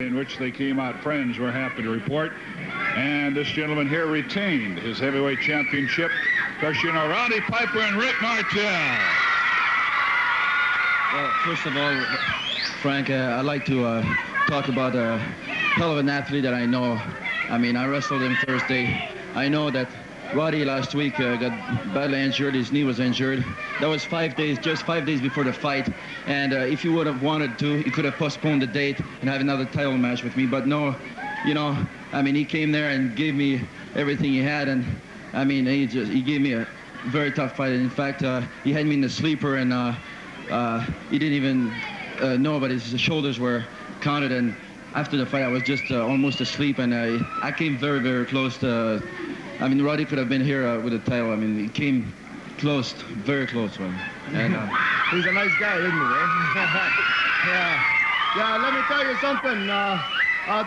in which they came out friends, we're happy to report. And this gentleman here retained his heavyweight championship. Of course, you know, Roddy Piper and Rick Martel. Well, first of all, Frank, I'd like to talk about a hell of an athlete that I know. I mean, I wrestled him Thursday. I know that Roddy last week got badly injured. His knee was injured. That was 5 days, just 5 days before the fight. And if he would have wanted to, he could have postponed the date and have another title match with me. But no, you know, I mean, he came there and gave me everything he had. And I mean, he gave me a very tough fight. In fact, he had me in the sleeper, and he didn't even know, but his shoulders were counted. And after the fight, I was just almost asleep, and I came very, very close to. I mean, Roddy could have been here with the title. I mean, he came close, very close to him. And he's a nice guy, isn't he? Eh? Yeah. Let me tell you something.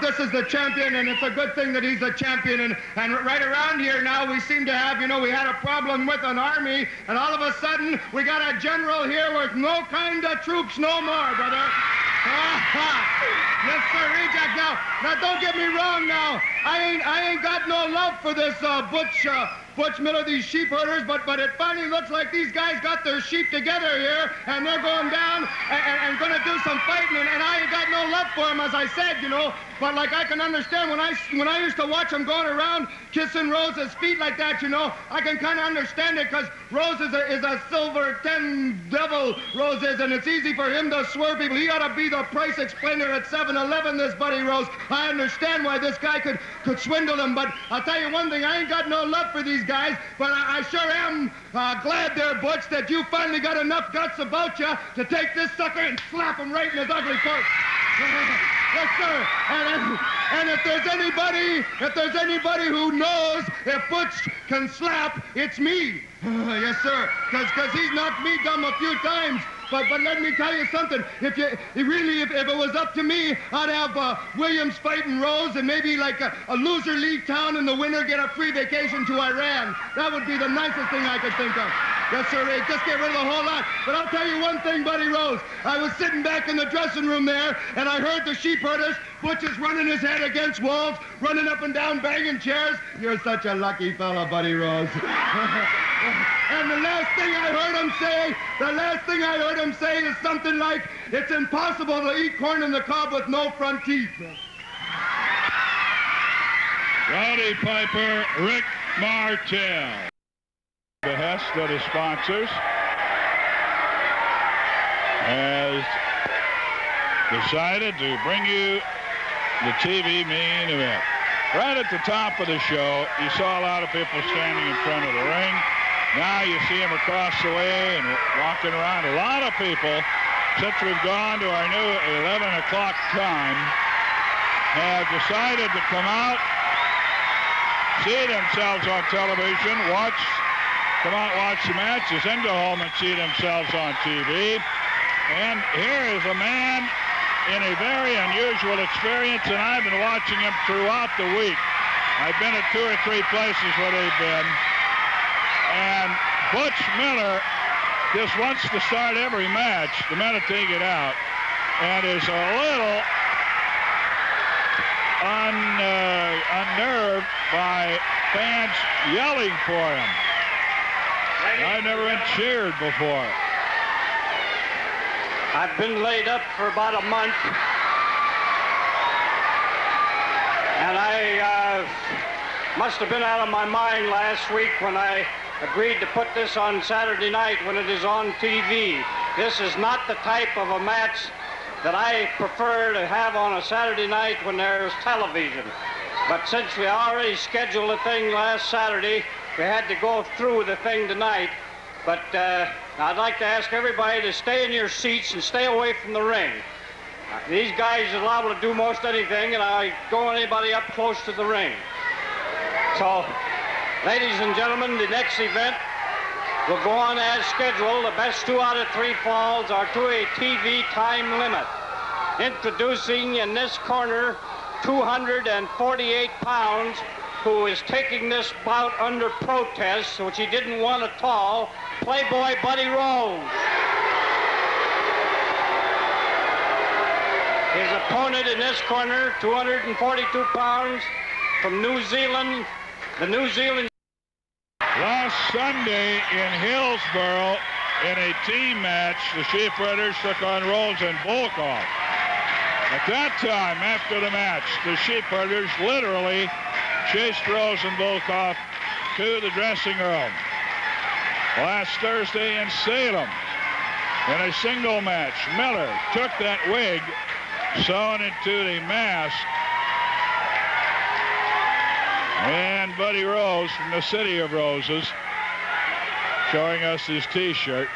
This is the champion, and it's a good thing that he's the champion. And right around here now, we seem to have, you know, we had a problem with an army, and all of a sudden, we got a general here with no kind of troops no more, brother. Yes, sir, Reject. Now, don't get me wrong. Now, I ain't got no love for this Butch Miller, these sheep herders, but it finally looks like these guys got their sheep together here, and they're going down and going to do some fighting, and I ain't got no love for them, as I said, you know. But like I can understand when I used to watch them going around kissing Rose's feet like that, you know, I can kind of understand it, because Rose is a silver 10 devil, Rose is, and it's easy for him to swerve people. He ought to be the price explainer at 7-Eleven, this Buddy Rose. I understand why this guy could swindle him, but I'll tell you one thing, I ain't got no love for these guys, but I sure am glad there, Butch, that you finally got enough guts about you to take this sucker and slap him right in his ugly face. Yes, sir. And if there's anybody who knows if Butch can slap, it's me. Yes, sir. Because he's knocked me dumb a few times. But let me tell you something. If it was up to me, I'd have Williams fighting Rose, and maybe like a loser leave town in the winter, get a free vacation to Iran. That would be the nicest thing I could think of. Yes, sir, Ray. Just get rid of the whole lot. But I'll tell you one thing, Buddy Rose. I was sitting back in the dressing room there, and I heard the sheep herders. Butch is running his head against walls, running up and down, banging chairs. You're such a lucky fella, Buddy Rose. And the last thing I heard him say is something like, it's impossible to eat corn in the cob with no front teeth. Roddy Piper, Rick Martel. Behest of the sponsors has decided to bring you the TV main event. Right at the top of the show, you saw a lot of people standing in front of the ring. Now you see them across the way and walking around. A lot of people, since we've gone to our new 11 o'clock time, have decided to come out, see themselves on television, come out, watch the matches, then go home and see themselves on TV. And here is a man in a very unusual experience, and I've been watching him throughout the week. I've been at 2 or 3 places where they've been. And Butch Miller just wants to start every match the minute they get out, and is a little unnerved by fans yelling for him. I've never been cheered before. I've been laid up for about a month, and I must have been out of my mind last week when I agreed to put this on Saturday night when it is on TV. This is not the type of a match that I prefer to have on a Saturday night when there's television. But since we already scheduled the thing last Saturday, we had to go through the thing tonight. But I'd like to ask everybody to stay in your seats and stay away from the ring. These guys are liable to do most anything, and I don't want anybody up close to the ring. So, ladies and gentlemen, the next event will go on as scheduled. The best 2 out of 3 falls are to a TV time limit. Introducing in this corner, 248 pounds, who is taking this bout under protest, which he didn't want at all, Playboy Buddy Rose. His opponent in this corner, 242 pounds, from New Zealand, the New Zealand. Last Sunday in Hillsboro, in a team match, the Sheepherders took on Rose and Volkov. At that time, after the match, the Sheepherders literally chased Rose and Volkov to the dressing room. Last Thursday in Salem, in a single match, Miller took that wig, sewn into the mask, and Buddy Rose from the City of Roses, showing us his T-shirt.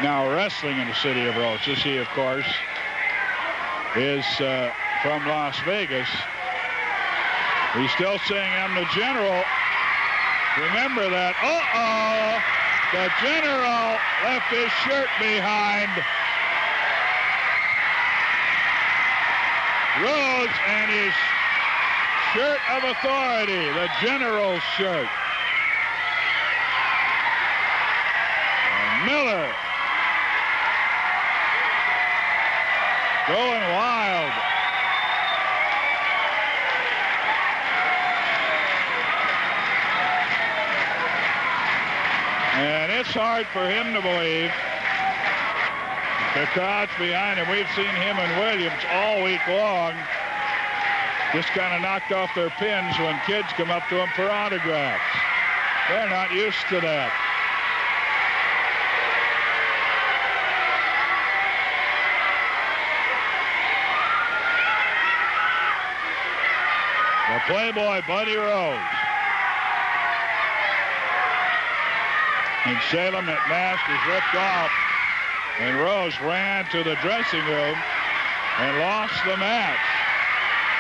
Now wrestling in the City of Roses. He, of course, is from Las Vegas. He's still saying, I'm the General. Remember that. Uh-oh! The General left his shirt behind. Rose and his shirt of authority, the General's shirt. And Miller going wild. And it's hard for him to believe. The crowd's behind him. We've seen him and Williams all week long just kind of knocked off their pins when kids come up to them for autographs. They're not used to that. The Playboy Buddy Rose. In Salem, that mask is ripped off, and Rose ran to the dressing room and lost the match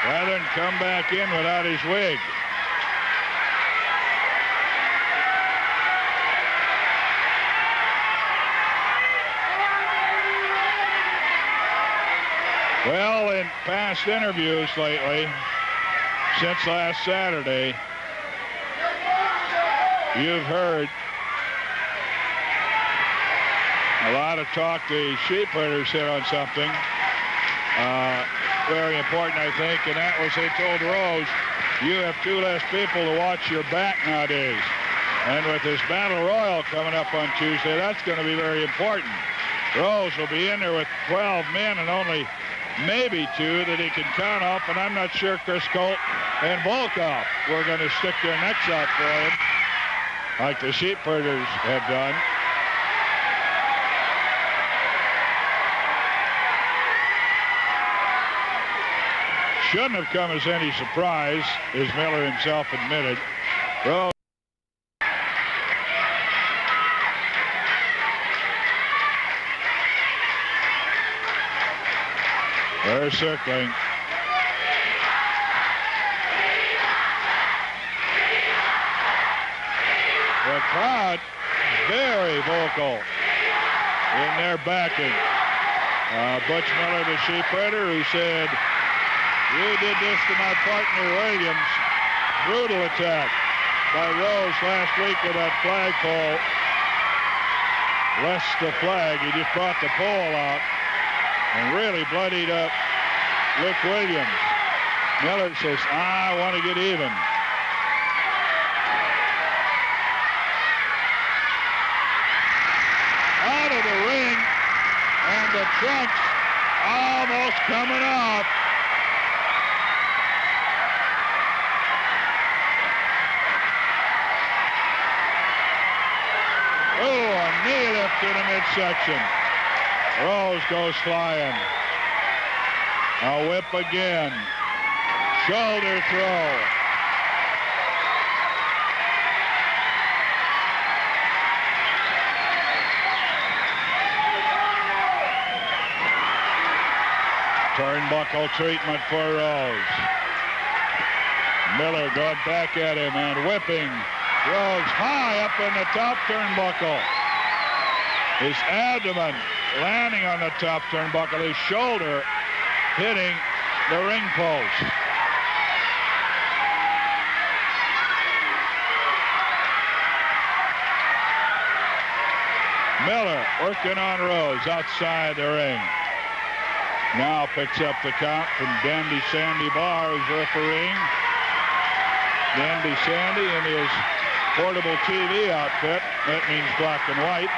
rather than come back in without his wig. Well, in past interviews lately, since last Saturday, you've heard a lot of talk. The Sheepherders hit on something very important, I think, and that was they told Rose, you have 2 less people to watch your back nowadays. And with this Battle Royal coming up on Tuesday, that's going to be very important. Rose will be in there with 12 men and only maybe 2 that he can count off, and I'm not sure Chris Colt and Volkov were going to stick their necks out for him like the Sheepherders have done. Shouldn't have come as any surprise, as Miller himself admitted. Rose they're circling. The crowd very vocal in their backing. Butch Miller, the Sheepherder, who said, you did this to my partner Williams. Brutal attack by Rose last week with that flagpole. Less the flag, he just brought the pole out and really bloodied up Rick Williams. Miller says, I want to get even. Out of the ring, and the trunks almost coming off. Oh, a knee lift in the midsection. Rose goes flying. A whip again. Shoulder throw. Turnbuckle treatment for Rose. Miller going back at him and whipping Rose high up in the top turnbuckle. His abdomen landing on the top turnbuckle, his shoulder hitting the ring post. Miller working on Rose outside the ring. Now picks up the count from Dandy Sandy Barr, who's refereeing. Dandy Sandy in his portable TV outfit. That means black and white.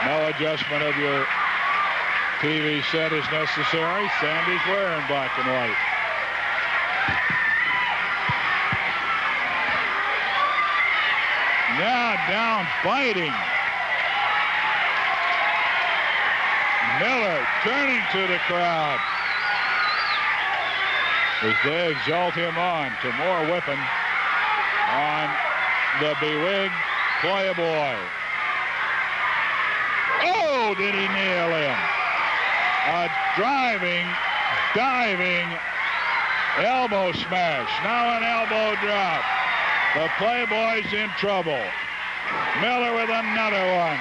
No adjustment of your TV set is necessary. Sandy's wearing black and white. Now down fighting. Miller turning to the crowd as they exalt him on to more whipping on the bewigged Playboy. Oh, did he nail him? A driving, diving elbow smash. Now an elbow drop. The Playboy's in trouble. Miller with another one.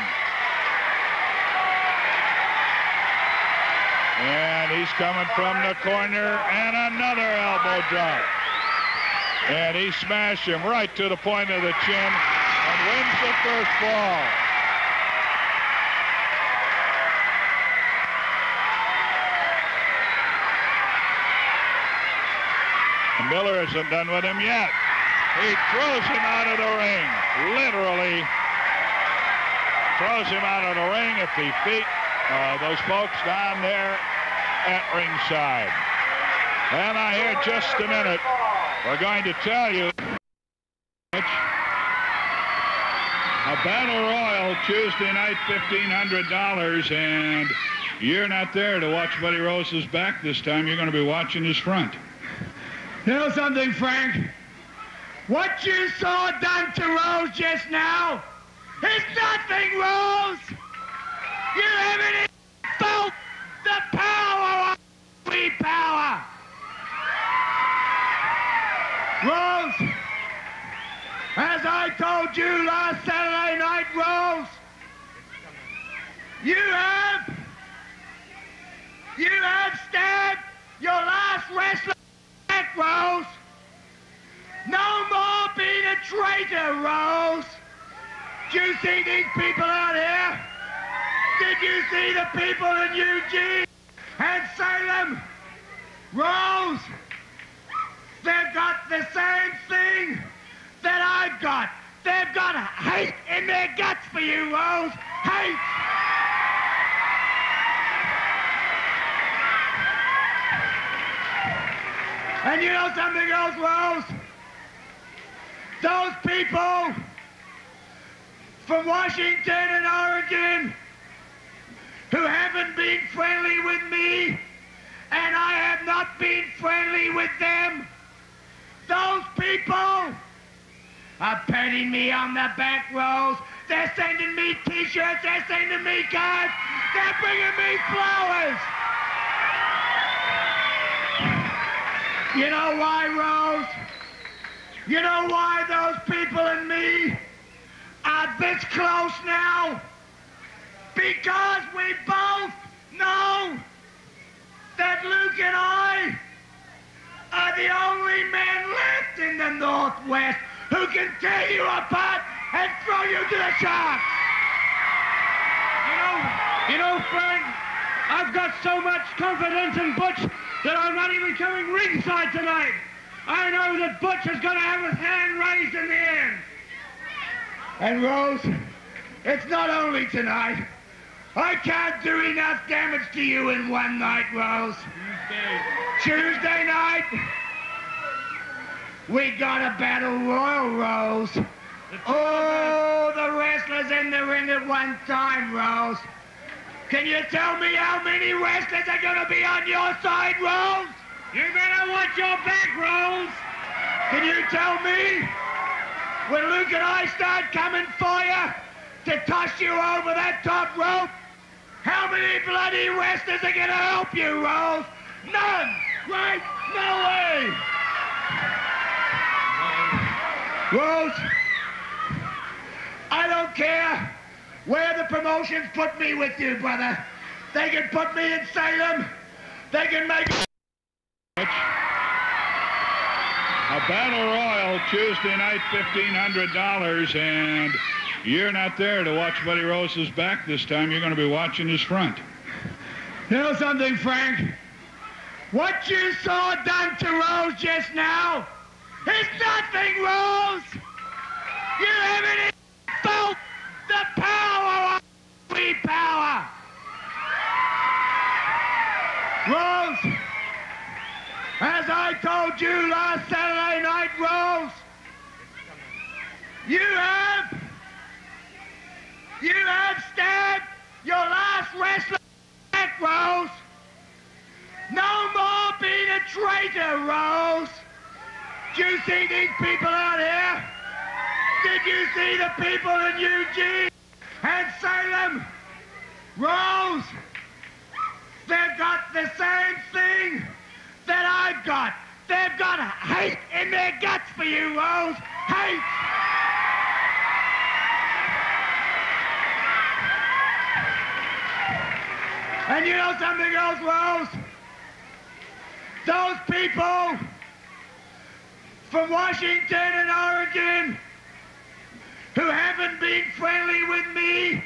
And he's coming from the corner, and another elbow drop. And he smashed him right to the point of the chin and wins the first fall. Miller isn't done with him yet. He throws him out of the ring. Literally throws him out of the ring at the feet of those folks down there at ringside. And I hear just a minute. We're going to tell you a battle royal Tuesday night, $1,500, and you're not there to watch Buddy Rose's back this time. You're going to be watching his front. You know something, Frank? What you saw done to Rose just now is nothing, Rose! You haven't felt the power of we power! Rose, as I told you last Saturday night, Rose, you have stabbed your last wrestler, Rose. No more being a traitor, Rose. Did you see these people out here? Did you see the people in Eugene and Salem? Rose, they've got the same thing that I've got. They've got hate in their guts for you, Rose. Hate. And you know something else, Rose? Those people from Washington and Oregon who haven't been friendly with me, and I have not been friendly with them, those people are patting me on the back, Rose. They're sending me T-shirts, they're sending me cards, they're bringing me flowers. You know why, Rose? You know why those people and me are this close now? Because we both know that Luke and I are the only men left in the Northwest who can tear you apart and throw you to the sharks. You know, Frank, I've got so much confidence in Butch that I'm not even coming ringside tonight. I know that Butch is going to have his hand raised in the end. And Rose, it's not only tonight. I can't do enough damage to you in one night, Rose. Tuesday night, we got a battle royal, Rose. Oh, the wrestlers in the ring at one time, Rose. Can you tell me how many wrestlers are going to be on your side, Rose? You better watch your back, Rose. Can you tell me when Luke and I start coming for you to toss you over that top rope, how many bloody wrestlers are going to help you, Rose? None, right? No way. Rose, I don't care where the promotions put me with you, brother. They can put me in Salem. They can make A battle royal Tuesday night, $1,500, and You're not there to watch Buddy Rose's back this time. You're going to be watching his front. You know something, Frank? What you saw done to Rose just now is nothing, Rose! You haven't felt the power of sweet power! Rose, as I told you last Saturday night, Rose, you have stabbed your last wrestler, Rose. No more being a traitor, Rose. Did you see these people out here? Did you see the people in Eugene and Salem? Rose, they've got the same thing that I've got. They've got hate in their guts for you, Rose. Hate. And you know something else, Rose? Those people from Washington and Oregon who haven't been friendly with me,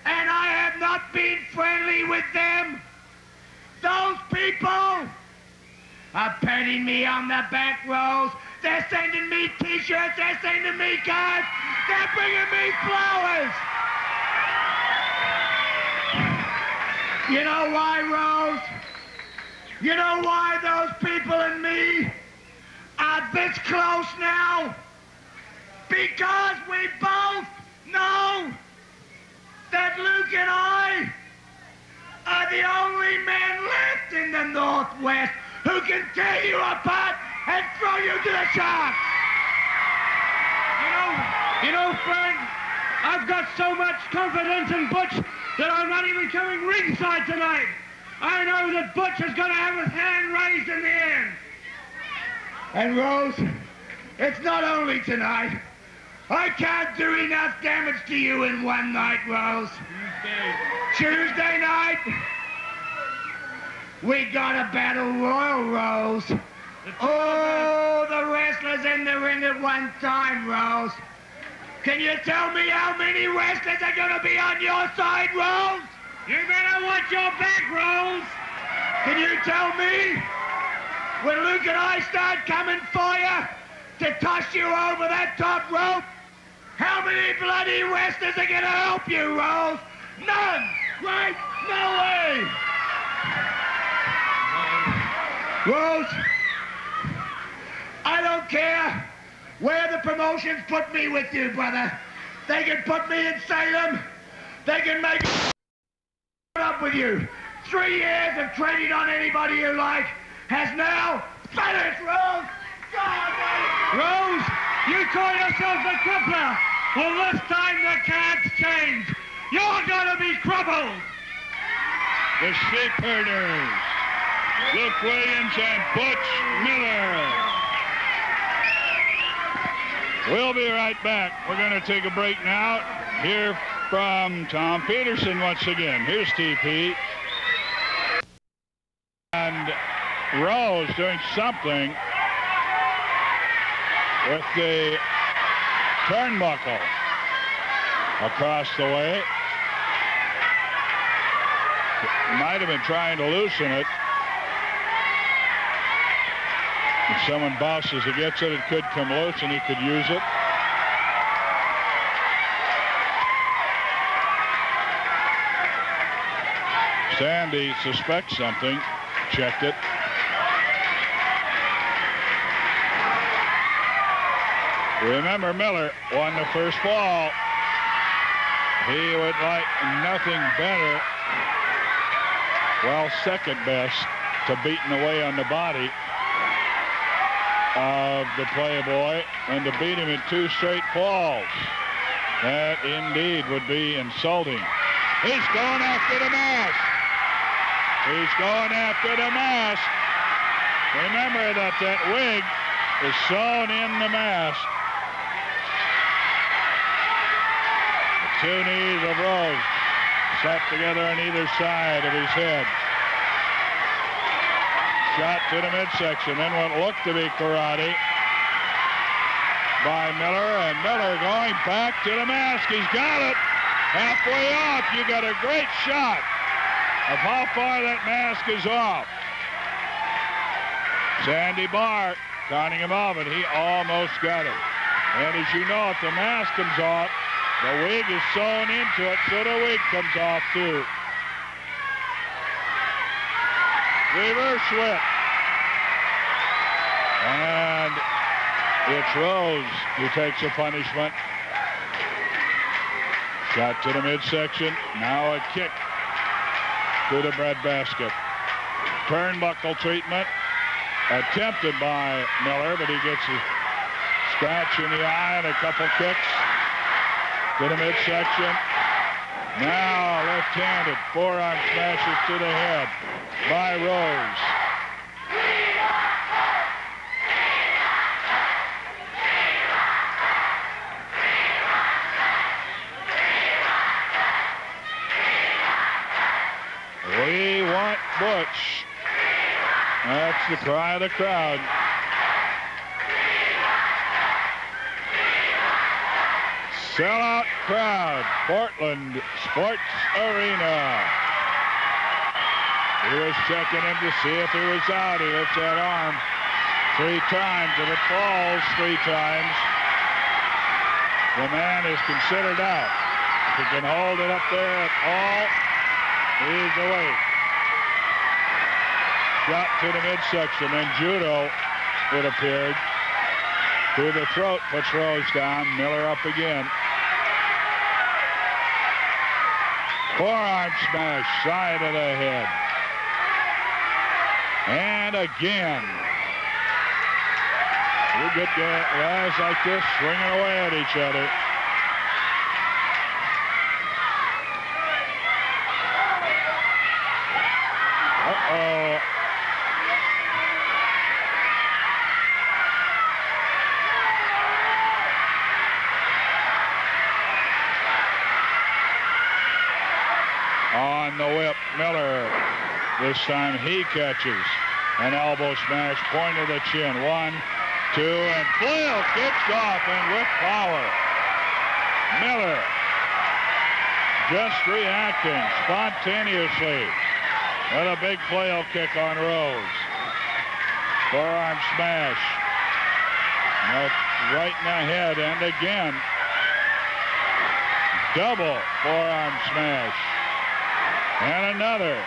and I have not been friendly with them, those people are patting me on the back, Rose. They're sending me T-shirts, they're sending me cards, they're bringing me flowers. You know why, Rose? You know why those people and me are this close now? Because we both know that Luke and I are the only men left in the Northwest who can tear you apart and throw you to the sharks. You know, Frank, I've got so much confidence in Butch that I'm not even coming ringside tonight. I know that Butch is going to have his hand raised in the air. And Rose, it's not only tonight. I can't do enough damage to you in one night, Rose. Tuesday night, we got a battle royal, Rose. Oh, the wrestlers in the ring at one time, Rose. Can you tell me how many wrestlers are going to be on your side, Rose? You better watch your back, Rose. Can you tell me when Luke and I start coming for you to toss you over that top rope, how many bloody wrestlers are going to help you, Rose? None, right? No way. Rose, I don't care where the promotions put me with you, brother. They can put me in Salem. They can make up with you. 3 years of trading on anybody you like has now finished, Rose. God, Rose, you call yourself a crippler. Well, this time the cards change. You're gonna be crippled. The Sheep Herders, Luke Williams and Butch Miller. We'll be right back. We're going to take a break now. Hear from Tom Peterson once again. Here's TP. And Rose doing something with the turnbuckle across the way. Might have been trying to loosen it. If someone bosses against it, it could come loose and he could use it. Sandy suspects something. Checked it. Remember, Miller won the first fall. He would like nothing better, well, second best, to beating away on the body of the Playboy and to beat him in 2 straight falls. That indeed would be insulting. He's going after the mask. He's going after the mask. Remember that wig is sewn in the mask. The 2 knees of Rose slapped together on either side of his head. Shot to the midsection, then what looked to be karate. by Miller, and Miller going back to the mask. He's got it. Halfway off. You got a great shot of how far that mask is off. Sandy Barr counting him off, and he almost got it. And as you know, if the mask comes off, the wig is sewn into it, so the wig comes off too. Reverse whip. And it's Rose who takes a punishment. Shot to the midsection. Now a kick to the breadbasket. Turnbuckle treatment attempted by Miller, but he gets a scratch in the eye and a couple kicks to the midsection. Now left-handed forearm smashes to the head by Rose. We want Butch. That's the cry of the crowd. Sellout crowd, Portland Sports Arena. He was checking him to see if he was out. He lifts that arm 3 times. If it falls 3 times, the man is considered out. If he can hold it up there at all, he's away. Shot to the midsection, and judo, it appeared. To the throat, puts Rose down. Miller up again. Forearm smash, side of the head. And again. We get guys like this swinging away at each other. Uh-oh. On the whip, Miller. This time he catches an elbow smash, point of the chin. 1, 2, and flail kicks off, and with power. Miller just reacting spontaneously with a big flail kick on Rose. Forearm smash. Right in the head, and again. Double forearm smash. And another.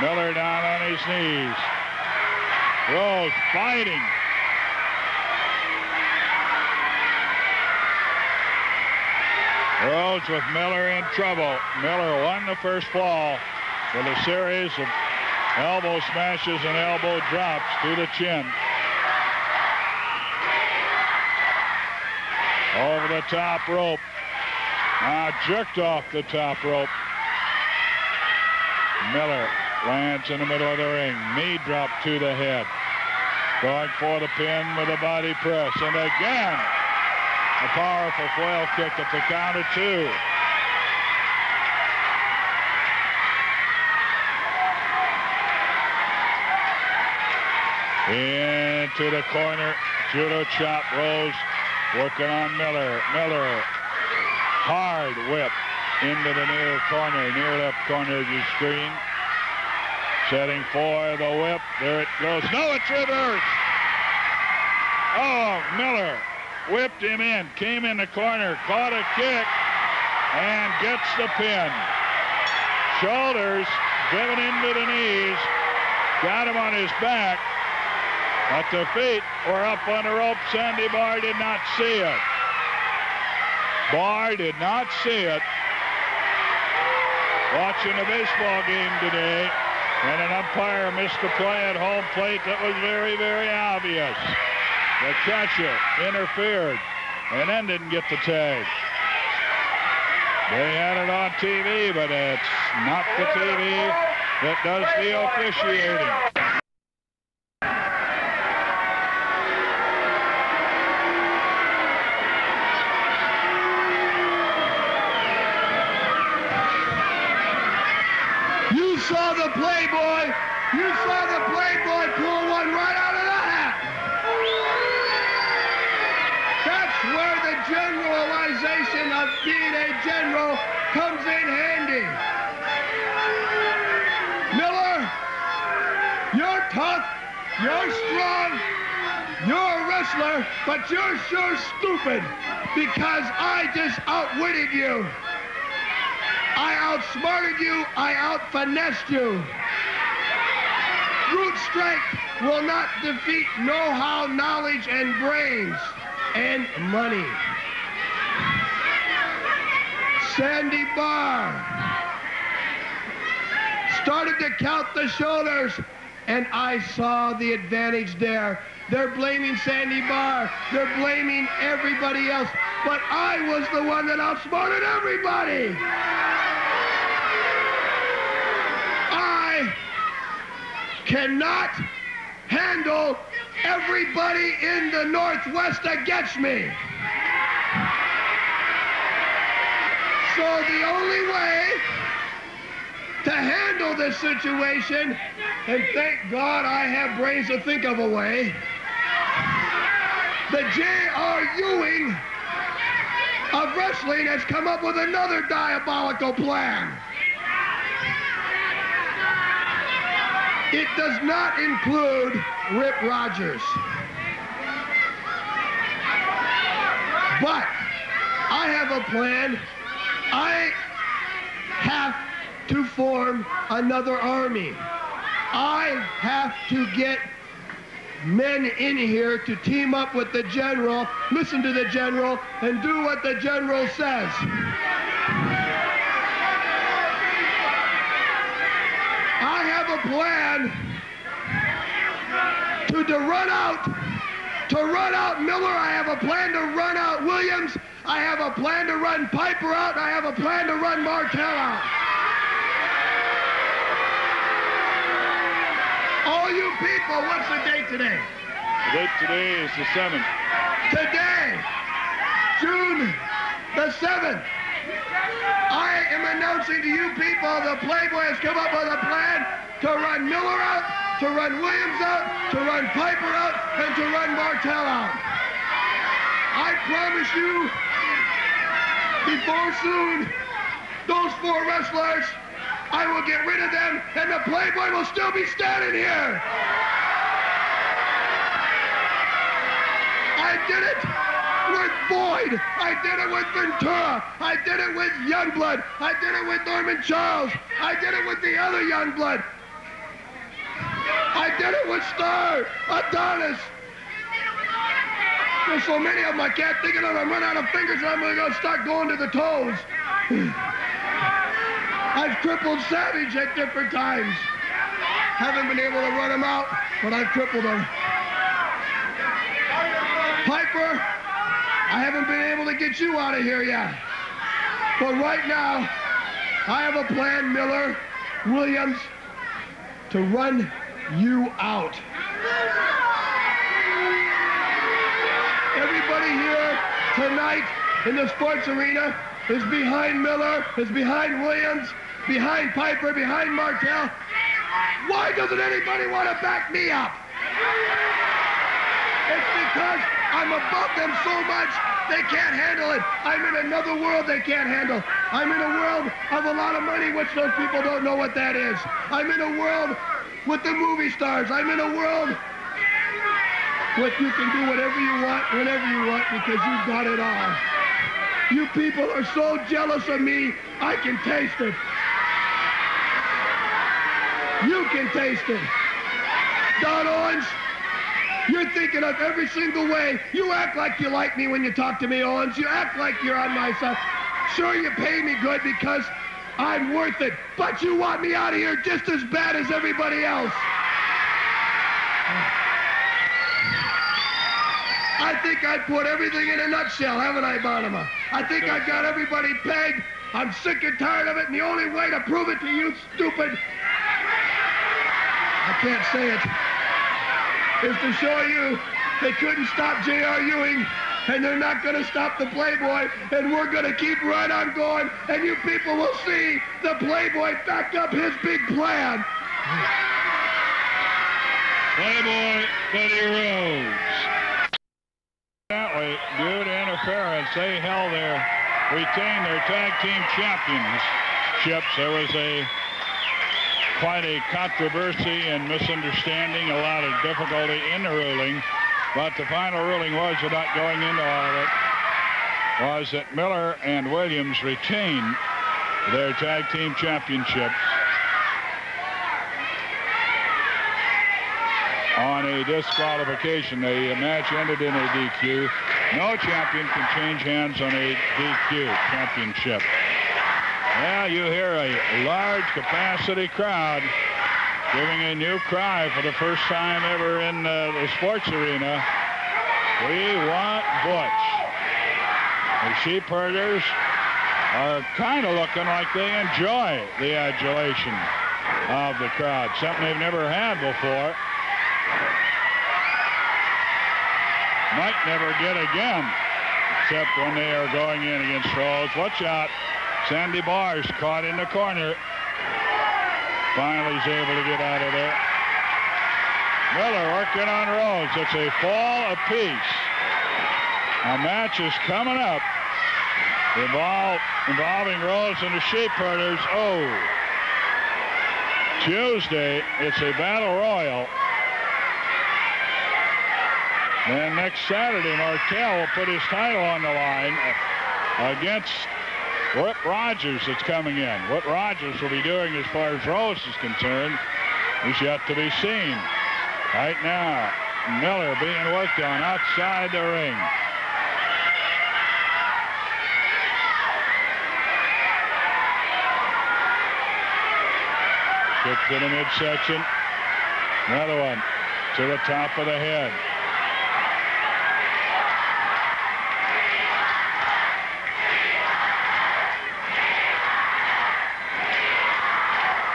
Miller down on his knees. Rose fighting. Rose with Miller in trouble. Miller won the first fall with a series of elbow smashes and elbow drops to the chin. Over the top rope. Now jerked off the top rope. Miller lands in the middle of the ring. Knee drop to the head. Going for the pin with a body press. And again, a powerful flail kick at the count of 2. Into the corner. Judo chop. Rose working on Miller. Miller. Hard whip into the near corner. Near left corner of the screen. Setting for the whip. There it goes. No, it's reversed. Oh, Miller whipped him in. Came in the corner. Caught a kick. And gets the pin. Shoulders driven into the knees. Got him on his back. But the feet were up on the rope. Sandy Barr did not see it. Barr did not see it. Watching the baseball game today, and an umpire missed a play at home plate that was very, very obvious. The catcher interfered and then didn't get the tag. They had it on TV, but it's not the TV that does the officiating. You saw the Playboy. You saw the Playboy pull one right out of the hat. That's being a general comes in handy. Miller, you're tough, you're strong, you're a wrestler, but you're sure stupid because I just outwitted you. I outsmarted you, I out-finessed you. Brute strength will not defeat know-how, knowledge, and brains, and money. Sandy Barr started to count the shoulders, and I saw the advantage there. They're blaming Sandy Barr. They're blaming everybody else. But I was the one that outsmarted everybody. I cannot handle everybody in the Northwest against me. So the only way to handle this situation, and thank God I have brains to think of a way, the J.R. Ewing of wrestling has come up with another diabolical plan. It does not include Rip Rogers. But I have a plan. I have to form another army. I have to get men in here to team up with the general, listen to the general, and do what the general says. I have a plan to run out Miller. I have a plan to run out Williams. I have a plan to run Piper out. I have a plan to run Martel out. All you people, what's the date today? The date today is the 7th. Today, June the 7th, I am announcing to you people the Playboy has come up with a plan to run Miller out, to run Williams out, to run Piper out, and to run Martel out. I promise you, before soon, those 4 wrestlers, I will get rid of them, and the Playboy will still be standing here. I did it with Boyd. I did it with Ventura. I did it with Youngblood. I did it with Norman Charles. I did it with the other Youngblood. I did it with Star, Adonis. There's so many of them, I can't think of them. I'm running out of fingers, and I'm going to start going to the toes. I've crippled Savage at different times. Haven't been able to run him out, but I've crippled him. Piper, I haven't been able to get you out of here yet. But right now, I have a plan, Miller, Williams, to run you out. Everybody here tonight in the sports arena is behind Miller, is behind Williams, behind Piper, behind Martel. Why doesn't anybody want to back me up? It's because I'm above them so much they can't handle it. I'm in another world they can't handle. I'm in a world of a lot of money, which those people don't know what that is. I'm in a world with the movie stars. I'm in a world with you can do whatever you want, whenever you want, because you've got it all. You people are so jealous of me, I can taste it. You can taste it. Don Owens, you're thinking of every single way. You act like you like me when you talk to me, Owens. You act like you're on my side. Sure, you pay me good because I'm worth it, but you want me out of here just as bad as everybody else. I think I put everything in a nutshell, haven't I, Bonema? I think I got everybody pegged. I'm sick and tired of it, and the only way to prove it to you, stupid, I can't say it, is to show you they couldn't stop J.R. Ewing, and they're not going to stop the Playboy, and we're going to keep right on going, and you people will see the Playboy back up his big plan. Playboy Buddy Rose. That way, good interference. They held their retain their tag team championships. There was quite a controversy and misunderstanding, a lot of difficulty in the ruling, but the final ruling was, without going into all of it, was that Miller and Williams retain their tag team championships on a disqualification. The match ended in a DQ. No champion can change hands on a DQ championship. Yeah, you hear a large capacity crowd giving a new cry for the first time ever in the sports arena. We want Butch. The sheep herders are kind of looking like they enjoy the adulation of the crowd, something they've never had before. Might never get again, except when they are going in against Rose. Watch out. Sandy Barr's caught in the corner. Finally is able to get out of there. Miller working on Rose. It's a fall apiece. A match is coming up involving Rose and the sheep herders. Oh, Tuesday, it's a battle royal. Then next Saturday, Martel will put his title on the line against Whip Rogers that's coming in. What Rogers will be doing as far as Rose is concerned is yet to be seen. Right now, Miller being worked on outside the ring. Kick to the midsection. Another one to the top of the head.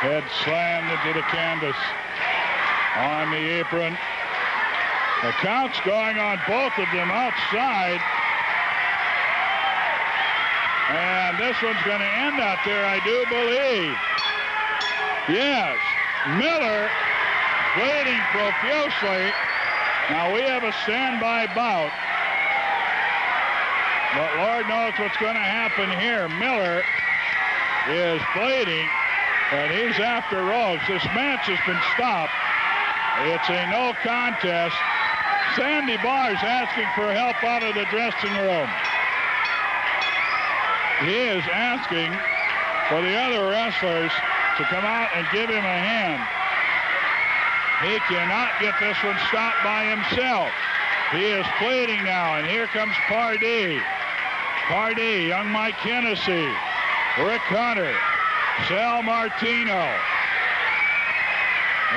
Head slammed into the canvas on the apron. The count's going on both of them outside. And this one's going to end out there, I do believe. Yes, Miller bleeding profusely. Now we have a standby bout. But Lord knows what's going to happen here. Miller is bleeding. And he's after Rose. This match has been stopped. It's a no contest. Sandy Barr's asking for help out of the dressing room. He is asking for the other wrestlers to come out and give him a hand. He cannot get this one stopped by himself. He is pleading now, and here comes Pardee. Pardee, young Mike Hennessy, Rick Hunter, Sal Martino.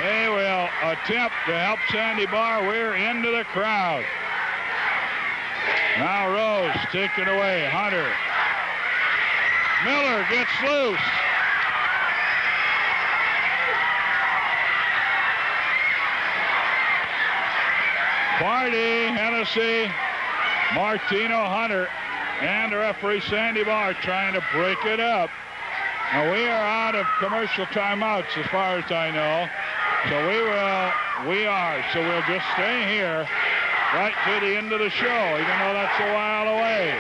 They will attempt to help Sandy Barr. We're into the crowd. Now Rose taken away. Hunter. Miller gets loose. Pardee, Hennessy, Martino, Hunter, and the referee Sandy Barr trying to break it up. Now we are out of commercial timeouts as far as I know. So so we'll just stay here right to the end of the show, even though that's a while away.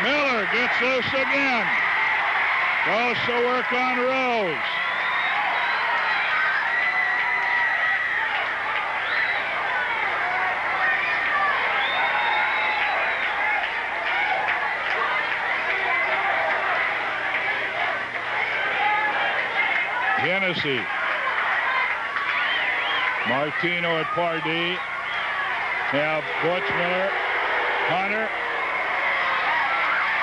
Miller gets loose again. Goes to work on Rose. Hennessy. Martino at Pardee. Now Butch Miller. Hunter.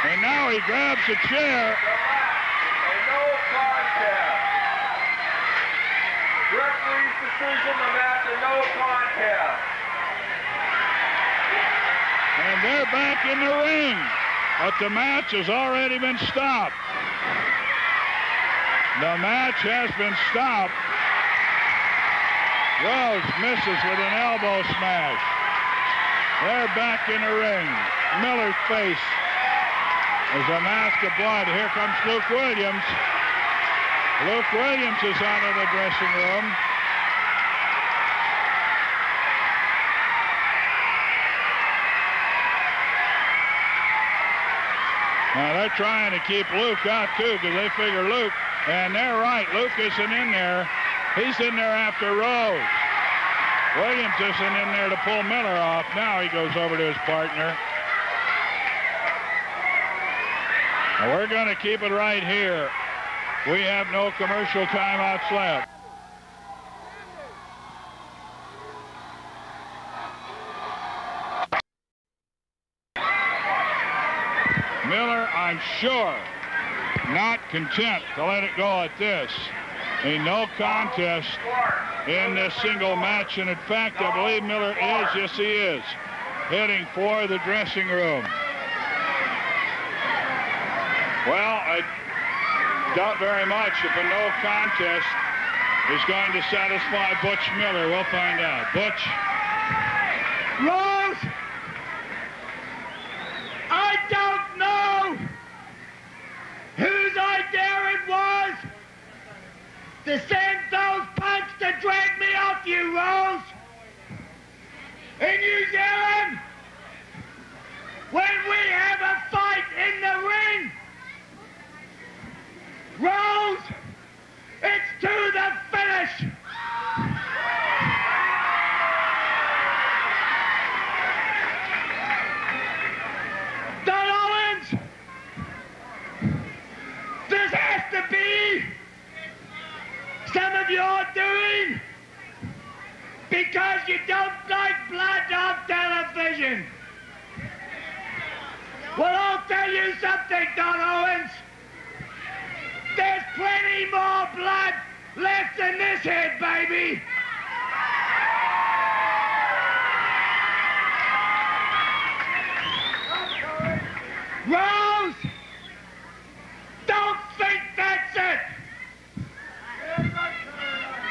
And now he grabs a chair. A no contest. Referee's decision, the match a no contest. And they're back in the ring. But the match has already been stopped. The match has been stopped. Rose misses with an elbow smash. They're back in the ring. Miller's face is a mask of blood. Here comes Luke Williams. Luke Williams is out of the dressing room. They're trying to keep Luke out, too, because they figure Luke, and they're right. Luke isn't in there. He's in there after Rose. Williams isn't in there to pull Miller off. Now he goes over to his partner. And we're going to keep it right here. We have no commercial timeouts left. Miller, I'm sure, not content to let it go at this. A no contest in this single match, and in fact, I believe Miller is, yes he is, heading for the dressing room. Well, I doubt very much if a no contest is going to satisfy Butch Miller. We'll find out. Butch? Rose! I don't know whose idea it was to send those punks to drag me off you, Rose. In New Zealand, when we have a fight in the ring, Rose, it's to the finish. Don Owens, this has to be some of your doing because you don't like blood on television. Well, I'll tell you something, Don Owens. There's plenty more blood left in this head, baby. Rose, don't think that's it.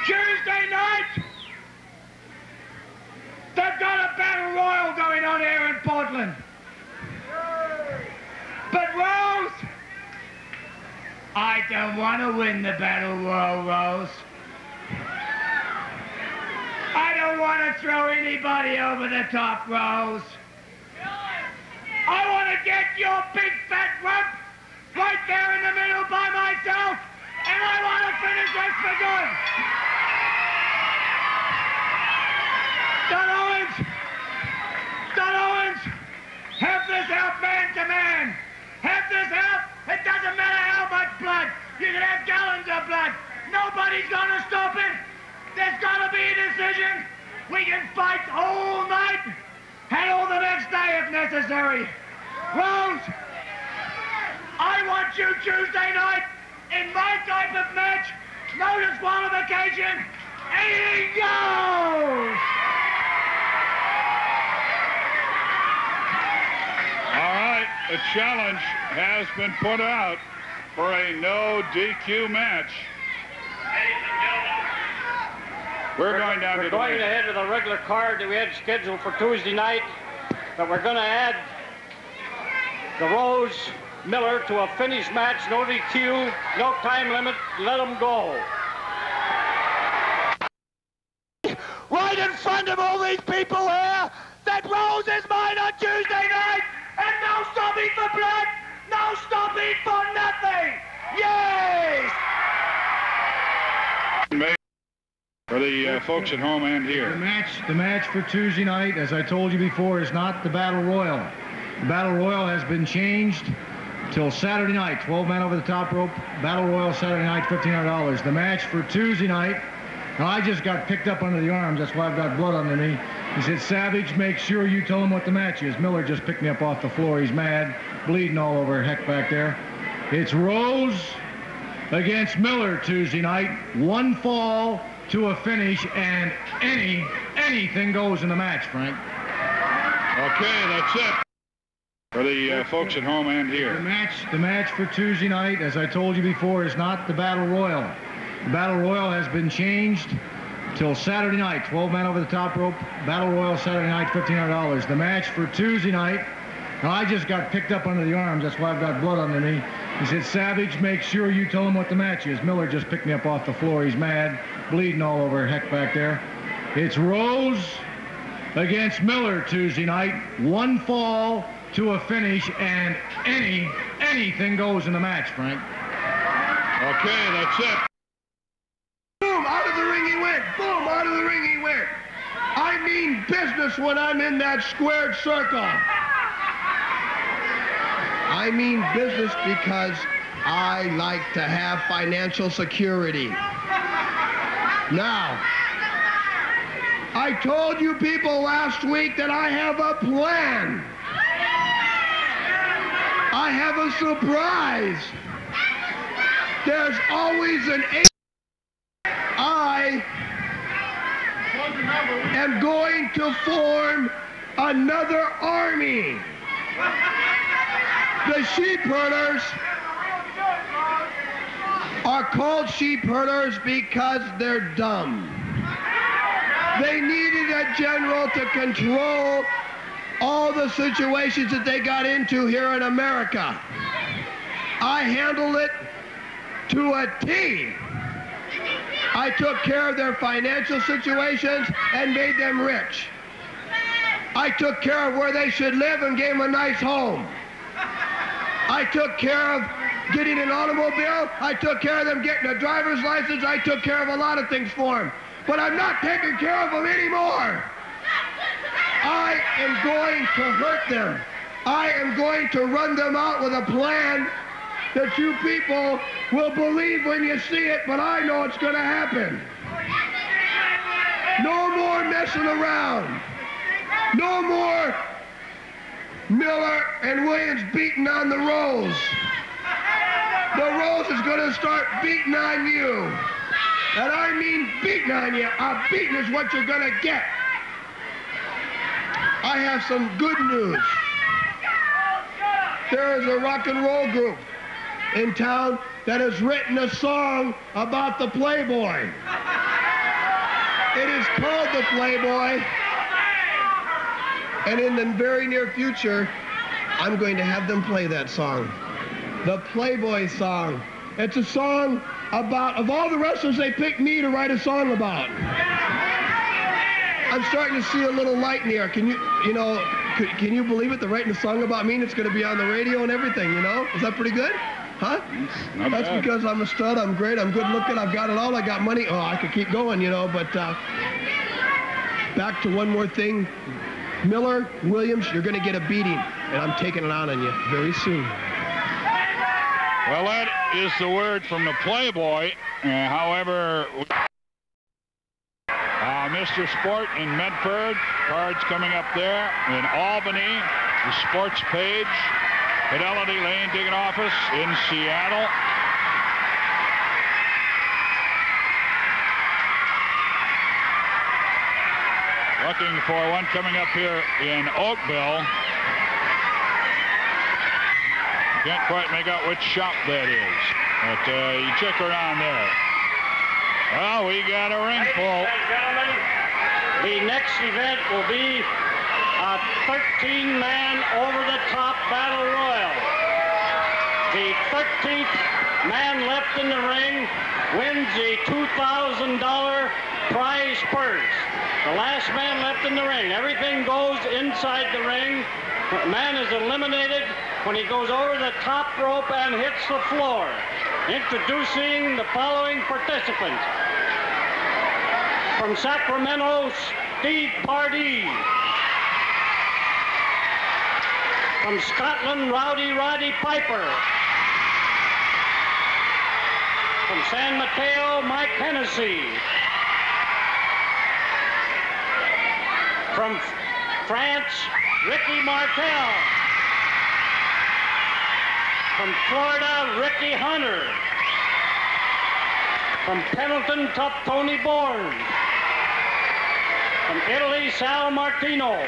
Tuesday night, they've got a battle royal going on here in Portland. But Rose, I don't want to win the battle royal, Rose. I don't want to throw anybody over the top, Rose. I want to get your big fat rump right there in the middle by myself, and I want to finish this for good. Don Owens, have this out man to man. Have this out. It doesn't matter how much blood. You can have gallons of blood. Nobody's going to stop it. There's got to be a decision. We can fight all night and all the next day if necessary. Rose, I want you Tuesday night in my type of match. No disqualification. Anything goes. All right, the challenge has been put out for a no DQ match. We're going down to the going ahead of the regular card that we had scheduled for Tuesday night, but we're going to add the Rose Miller to a finish match, no DQ, no time limit, let them go. Right in front of all these people here, that Rose is mine on Tuesday night, and no stopping for blood, no stopping for nothing. Yes! For the folks at home and here. The match for Tuesday night, as I told you before, is not the Battle Royal. The Battle Royal has been changed till Saturday night. 12 men over the top rope. Battle Royal Saturday night, $1,500. The match for Tuesday night, now I just got picked up under the arms. That's why I've got blood under me. He said, Savage, make sure you tell him what the match is. Miller just picked me up off the floor. He's mad, bleeding all over heck back there. It's Rose against Miller Tuesday night. One fall to a finish, and anything goes in the match, Frank. Okay, that's it. For the folks at home and here. The match for Tuesday night, as I told you before, is not the Battle Royal. The Battle Royal has been changed till Saturday night. 12 men over the top rope. Battle Royal Saturday night, $1,500. The match for Tuesday night, now I just got picked up under the arms. That's why I've got blood under me. He said, Savage, make sure you tell him what the match is. Miller just picked me up off the floor. He's mad, bleeding all over heck back there. It's Rose against Miller Tuesday night. One fall to a finish, and Anything goes in the match, Frank. Okay, that's it. Boom, out of the ring he went. Boom, out of the ring he went. I mean business when I'm in that squared circle. I mean business because I like to have financial security. Now, I told you people last week that I have a plan. I have a surprise. There's always an I am going to form another army. The sheep herders are called sheep herders because they're dumb. They needed a general to control all the situations that they got into here in America. I handled it to a T. I took care of their financial situations and made them rich. I took care of where they should live and gave them a nice home. I took care of getting an automobile. I took care of them getting a driver's license. I took care of a lot of things for them. But I'm not taking care of them anymore. I am going to hurt them. I am going to run them out with a plan that you people will believe when you see it, but I know it's going to happen. No more messing around. No more Miller and Williams beating on the Rose. The Rose is going to start beating on you. And I mean beating on you. A beating is what you're going to get. I have some good news. There is a rock and roll group in town that has written a song about the Playboy. It is called the Playboy. And in the very near future, I'm going to have them play that song. The Playboy song. It's a song about, of all the wrestlers, they picked me to write a song about. I'm starting to see a little light in the air. Can you believe it? They're writing a song about me and it's going to be on the radio and everything, you know? Is that pretty good? Huh? That's bad. Because I'm a stud, I'm great, I'm good looking, I've got it all, I got money. Oh, I could keep going, you know, but back to one more thing. Miller, Williams, you're going to get a beating, and I'm taking it on you very soon. Well, that is the word from the Playboy. However, Mr. Sport in Medford, cards coming up there. In Albany, the Sports Page, Fidelity Lane Ticket Office in Seattle. Looking for one coming up here in Oakville. Can't quite make out which shop that is, but you check around there. Well, we got a ring full. Ladies and gentlemen, the next event will be a 13-man over-the-top battle royal. The 13th man left in the ring wins a $2,000 prize purse. The last man left in the ring. Everything goes inside the ring. The man is eliminated when he goes over the top rope and hits the floor. Introducing the following participants. From Sacramento, Steve Pardee. From Scotland, Roddy Piper. From San Mateo, Mike Hennessy. From France, Ricky Martel. From Florida, Ricky Hunter. From Pendleton, Tough Tony Bourne. From Italy, Sal Martino.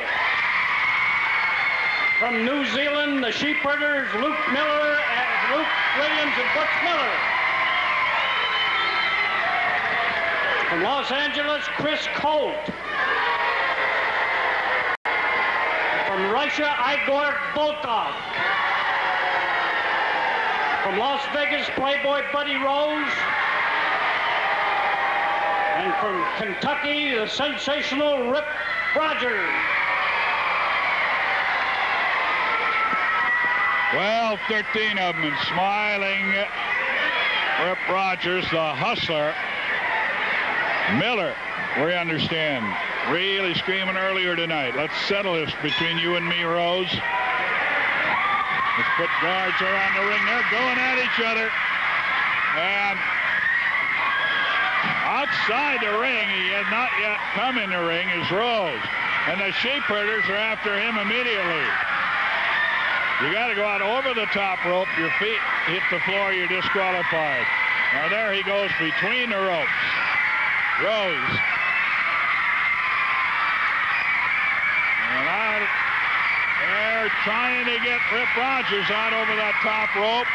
From New Zealand, the Sheepherders, Luke Williams and Butch Miller. From Los Angeles, Chris Colt. From Russia, Igor Volkov. From Las Vegas, Playboy Buddy Rose. And from Kentucky, the sensational Rip Rogers. 12, 13 of them, and smiling Rip Rogers, the hustler. Miller, we understand, really screaming earlier tonight. Let's settle this between you and me, Rose. Let's put guards around the ring. They're going at each other. And outside the ring, he has not yet come in the ring, is Rose. And the sheepherders are after him immediately. You got to go out over the top rope. Your feet hit the floor, you're disqualified. Now there he goes between the ropes. Rose. And out, they're trying to get Rip Rogers out over that top rope.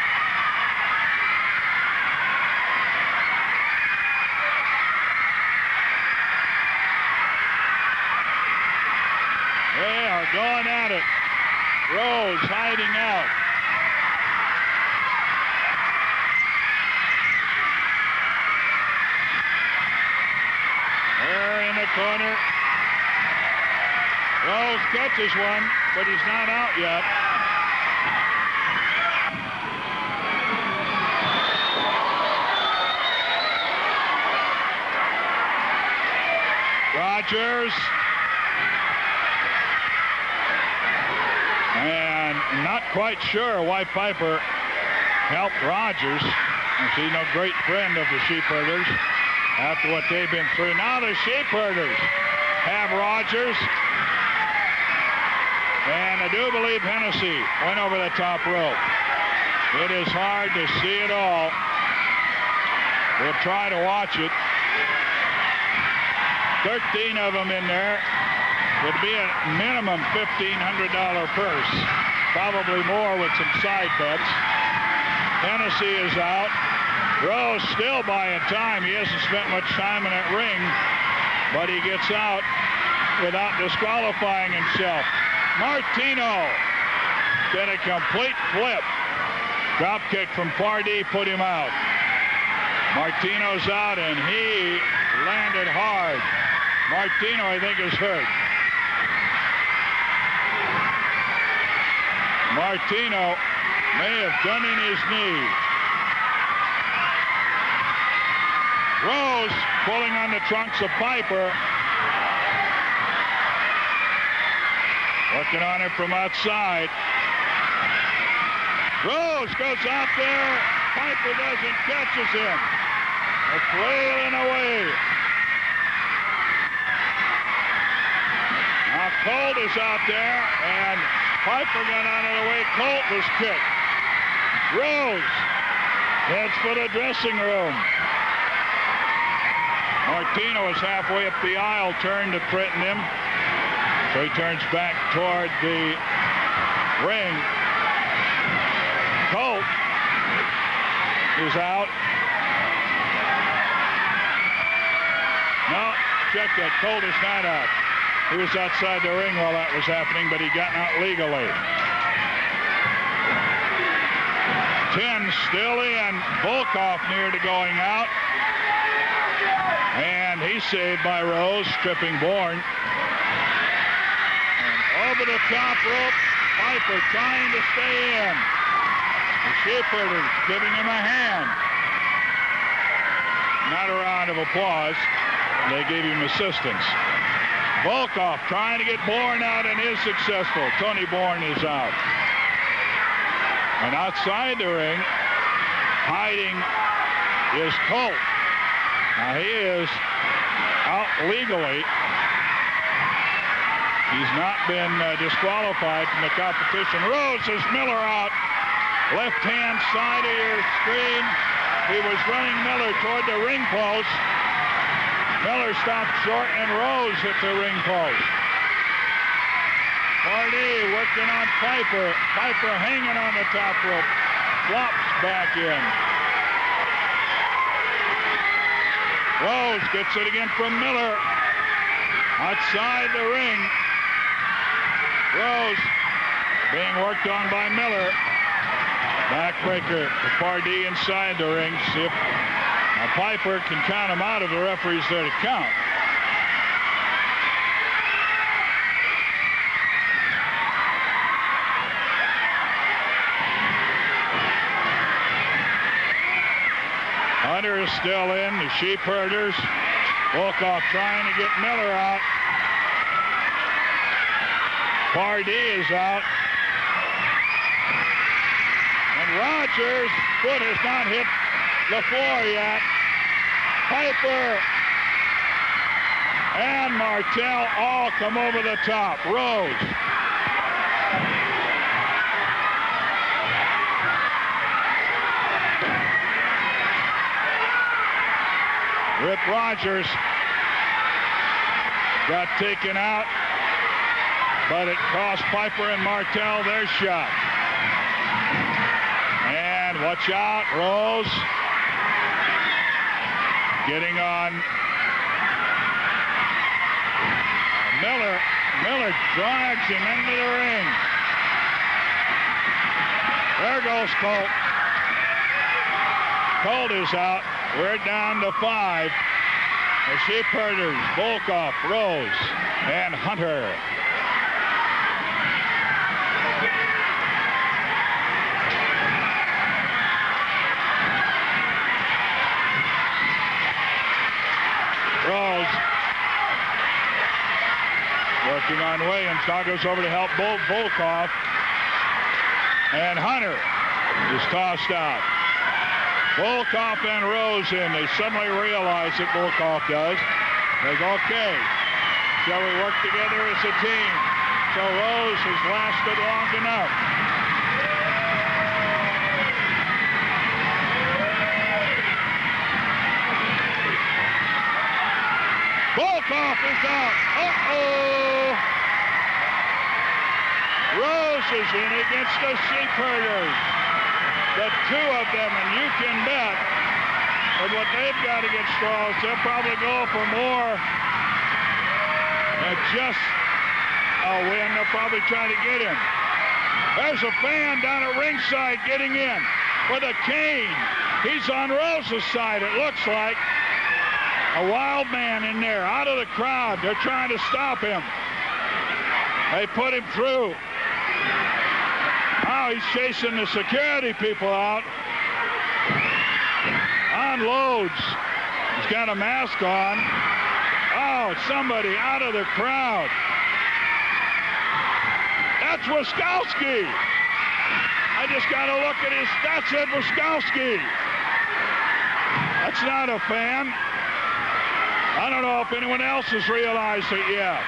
They are going at it. Rose hiding out. They're in the corner. Rose catches one, but he's not out yet. Rogers. And not quite sure why Piper helped Rogers. He's no great friend of the sheepherders after what they've been through. Now the sheepherders have Rogers. And I do believe Hennessy went over the top rope. It is hard to see it all. We'll try to watch it. 13 of them in there. Would be a minimum $1,500 purse. Probably more with some side bets. Hennessy is out. Rose still buying time. He hasn't spent much time in that ring, but he gets out without disqualifying himself. Martino did a complete flip. Drop kick from Pardee put him out. Martino's out, and he landed hard. Martino, I think, is hurt. Martino may have done in his knee. Rose pulling on the trunks of Piper. Working on it from outside. Rose goes out there. Piper doesn't, catches him. They're flailing away. Now Colt is out there, and Piper got out of the way. Colt was kicked. Rose heads for the dressing room. Martino is halfway up the aisle, turned to threaten him. So he turns back toward the ring. Colt is out. No, check that. Colt is not out. He was outside the ring while that was happening, but he got out legally. 10 still in. Volkov near to going out. And he's saved by Rose, stripping Bourne. And over the top rope, Piper trying to stay in. The sheepherders giving him a hand. Not a round of applause. They gave him assistance. Volkov trying to get Bourne out and is successful. Tony Bourne is out. And outside the ring, hiding is Colt. Now he is out legally. He's not been disqualified from the competition. Rose is Miller out. Left-hand side of your screen. He was running Miller toward the ring post. Miller stopped short, and Rose hit the ring post. Pardee working on Piper. Piper hanging on the top rope. Flops back in. Rose gets it again from Miller. Outside the ring. Rose being worked on by Miller. Backbreaker to Pardee inside the ring. See if now Piper can count him out if the referee's there to count. Hunter is still in. The sheep herders. Volkov trying to get Miller out. Pardee is out. And Rogers' foot has not hit the floor yet. Piper and Martell all come over the top. Rose. Rip Rogers got taken out, but it cost Piper and Martell their shot. And watch out, Rose getting on Miller. Miller drags him into the ring. There goes Colt. Colt is out. We're down to 5. The sheep herders, Volkov, Rose, and Hunter. Rose working on Williams. Now goes over to help Volkov. And Hunter is tossed out. Volkov and Rose in. They suddenly realize that Volkov does. They go, okay, shall we work together as a team? So Rose has lasted long enough. Volkov is out. Uh-oh. Rose is in against the sheep herders. The two of them, and you can bet with what they've got against Strauss, they'll probably go for more than just a win. They'll probably try to get him. There's a fan down at ringside getting in with a cane. He's on Rose's side, it looks like. A wild man in there, out of the crowd. They're trying to stop him. They put him through. Now he's chasing the security people out. Unloads. He's got a mask on. Oh, somebody out of the crowd. That's Wiskowski. I just got to look at his. That's Ed Wiskowski. That's not a fan. I don't know if anyone else has realized it yet.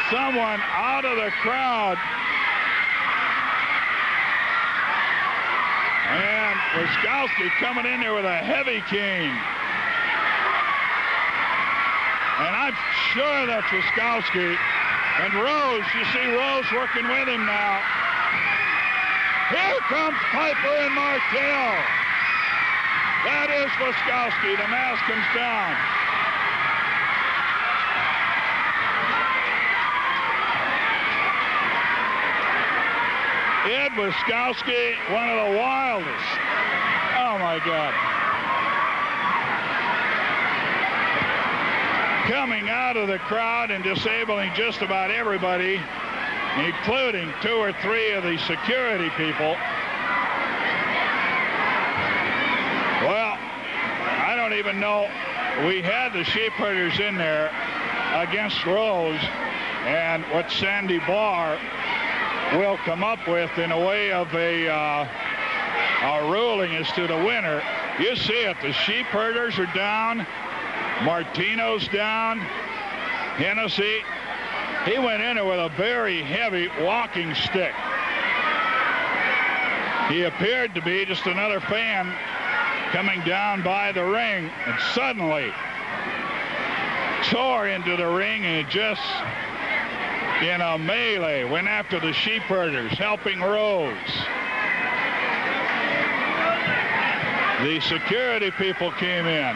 Someone out of the crowd. And Wiskowski coming in there with a heavy cane. And I'm sure that's Wiskowski. And Rose, you see Rose working with him now. Here comes Piper and Martell. That is Wiskowski. The mask comes down. Ed Wiskowski, one of the wildest. Oh, my God. Coming out of the crowd and disabling just about everybody, including 2 or 3 of the security people. Well, I don't even know. We had the sheep herders in there against Rose, and what Sandy Barr will come up with in a way of a ruling as to the winner. You see it. The sheep herders are down. Martino's down. Hennessy, he went in there with a very heavy walking stick. He appeared to be just another fan coming down by the ring, and suddenly tore into the ring and just in a melee went after the sheep herders, helping Rose. The security people came in.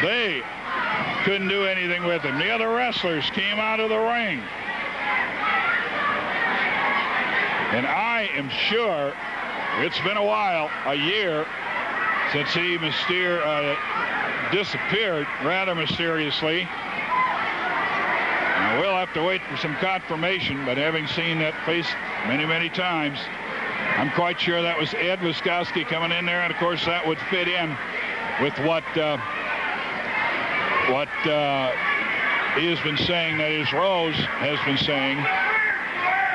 They couldn't do anything with him. The other wrestlers came out of the ring. And I am sure it's been a while, a year, since he disappeared rather mysteriously. Now, we'll have to wait for some confirmation, but having seen that face many, many times, I'm quite sure that was Ed Wiskowski coming in there, and of course that would fit in with what he has been saying, that is, Rose has been saying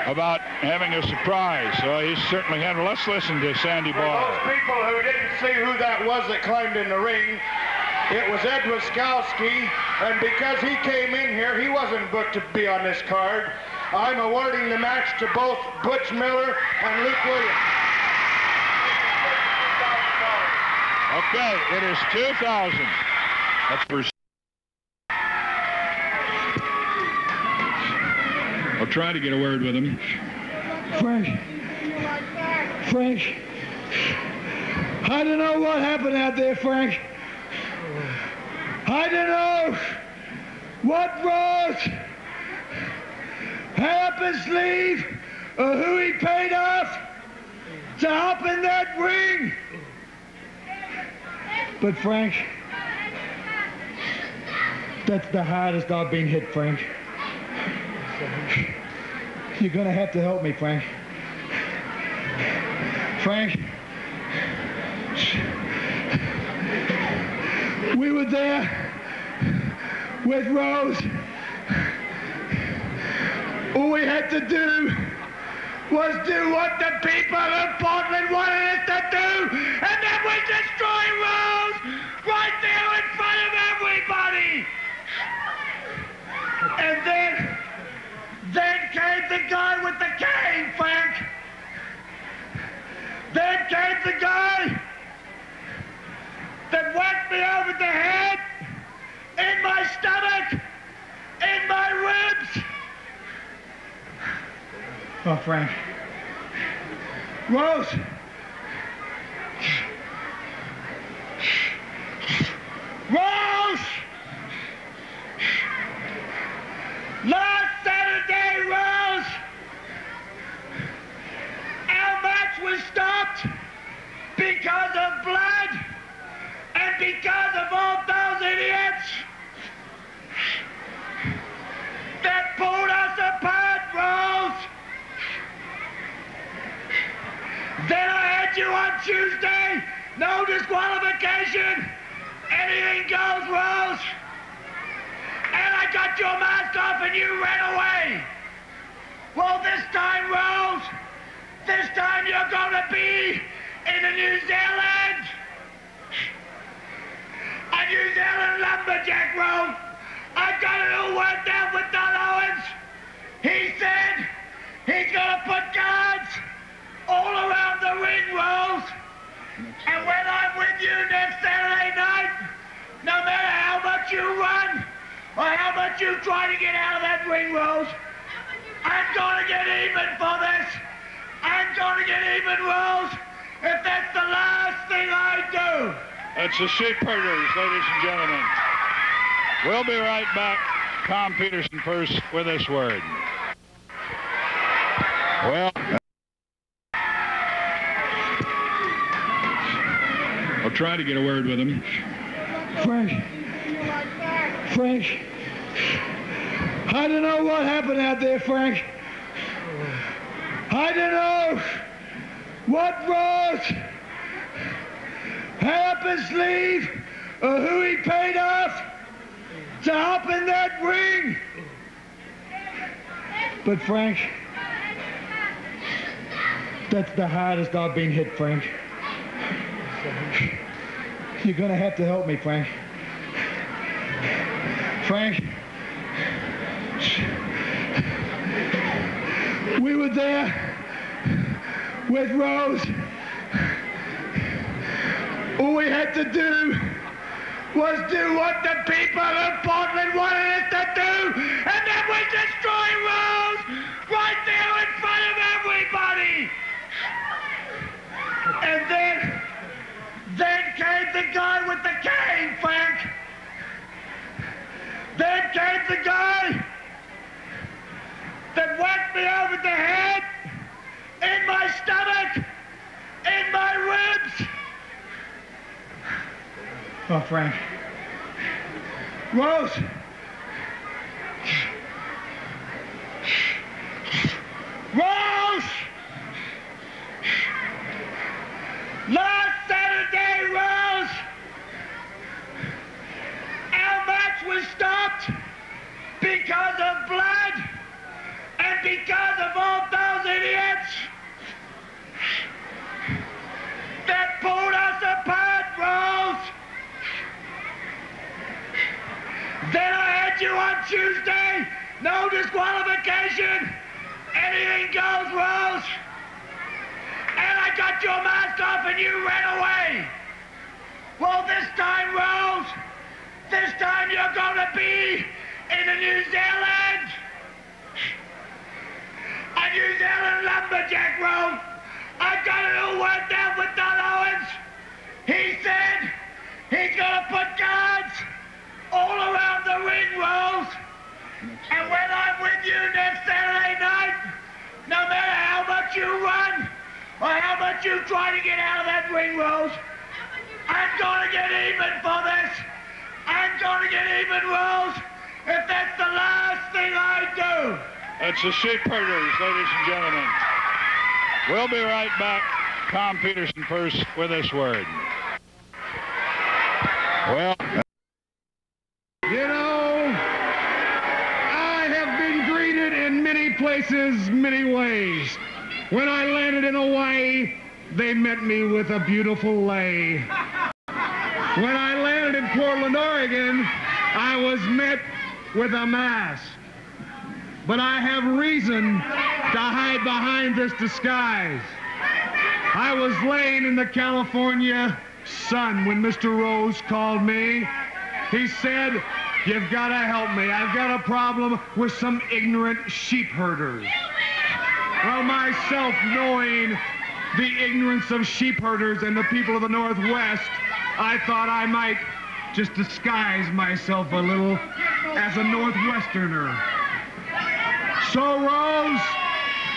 about having a surprise. So he's certainly handled. Let's listen to Sandy Ball. For those people who didn't see who that was that climbed in the ring, it was Ed Wiskowski, and because he came in here, he wasn't booked to be on this card. I'm awarding the match to both Butch Miller and Luke Williams. Okay, it is 2,000. That's for. I'll try to get a word with him. Frank, I don't know what happened out there, Frank. I don't know what Rose had up his sleeve or who he paid off to hop in that ring. But Frank, that's the hardest I've been hit, Frank. You're gonna have to help me, Frank. Frank, we were there with Rose. All we had to do was do what the people of Portland wanted us to do, and then we destroyed Rose right there in front of everybody. And then came the guy with the cane, Frank. Then came the guy that whacked me over the head, in my stomach, in my ribs. Oh, Frank. Rose. Rose! Last Saturday, Rose, our match was stopped because of blood and because of all those idiots that pulled us apart, Rose. Then I had you on Tuesday, no disqualification, anything goes, Rose. And I got your mask off and you ran away. Well, this time, Rose, this time you're going to be in the New Zealand. A New Zealand lumberjack, Rose. I got it all worked out with Don Owens. He said he's going to put guards all around the ring, Rose. And when I'm with you next Saturday night, no matter how much you run, or how much you try to get out of that ring, Rose, I'm going to get even for this. I'm going to get even, Rose, if that's the last thing I do. That's the Sheep Herders, ladies and gentlemen. We'll be right back. Tom Peterson first with this word. Well, I'll try to get a word with him. Frank, I don't know what happened out there, Frank. I don't know what Rose had up his sleeve or who he paid off to hop in that ring. But Frank, that's the hardest I've been hit, Frank. You're gonna have to help me, Frank. Frank, we were there with Rose. All we had to do was do what the people of Portland wanted us to do, and then we destroyed Rose right there in front of everybody. And then came the guy with the cane, Frank. Then came the guy that whacked me over the head, in my stomach, in my ribs. Oh, Frank. Rose. Rose! Last Saturday, Rose, Then I had you on Tuesday. No disqualification. Anything goes, Rose. And I got your mask off and you ran away. Well, this time, Rose, this time you're going to be in the New Zealand. A New Zealand lumberjack, Rose. I got a little word down with Don Owens. He said he's going to put guards all around the ring, Rose. And when I'm with you next Saturday night, no matter how much you run or how much you try to get out of that ring, Rose, I'm going to get even for this. I'm going to get even, Rose, if that's the last thing I do. That's the sheep herders, ladies and gentlemen. We'll be right back. Tom Peterson first with this word. Well, you know, I have been greeted in many places, many ways. When I landed in Hawaii, they met me with a beautiful lei. When I landed in Portland, Oregon, I was met with a mask. But I have reason to hide behind this disguise. I was laying in the California sun when Mr. Rose called me. He said, "You've got to help me. I've got a problem with some ignorant sheep herders." Well, myself knowing the ignorance of sheep herders and the people of the Northwest, I thought I might just disguise myself a little as a Northwesterner. So, Rose,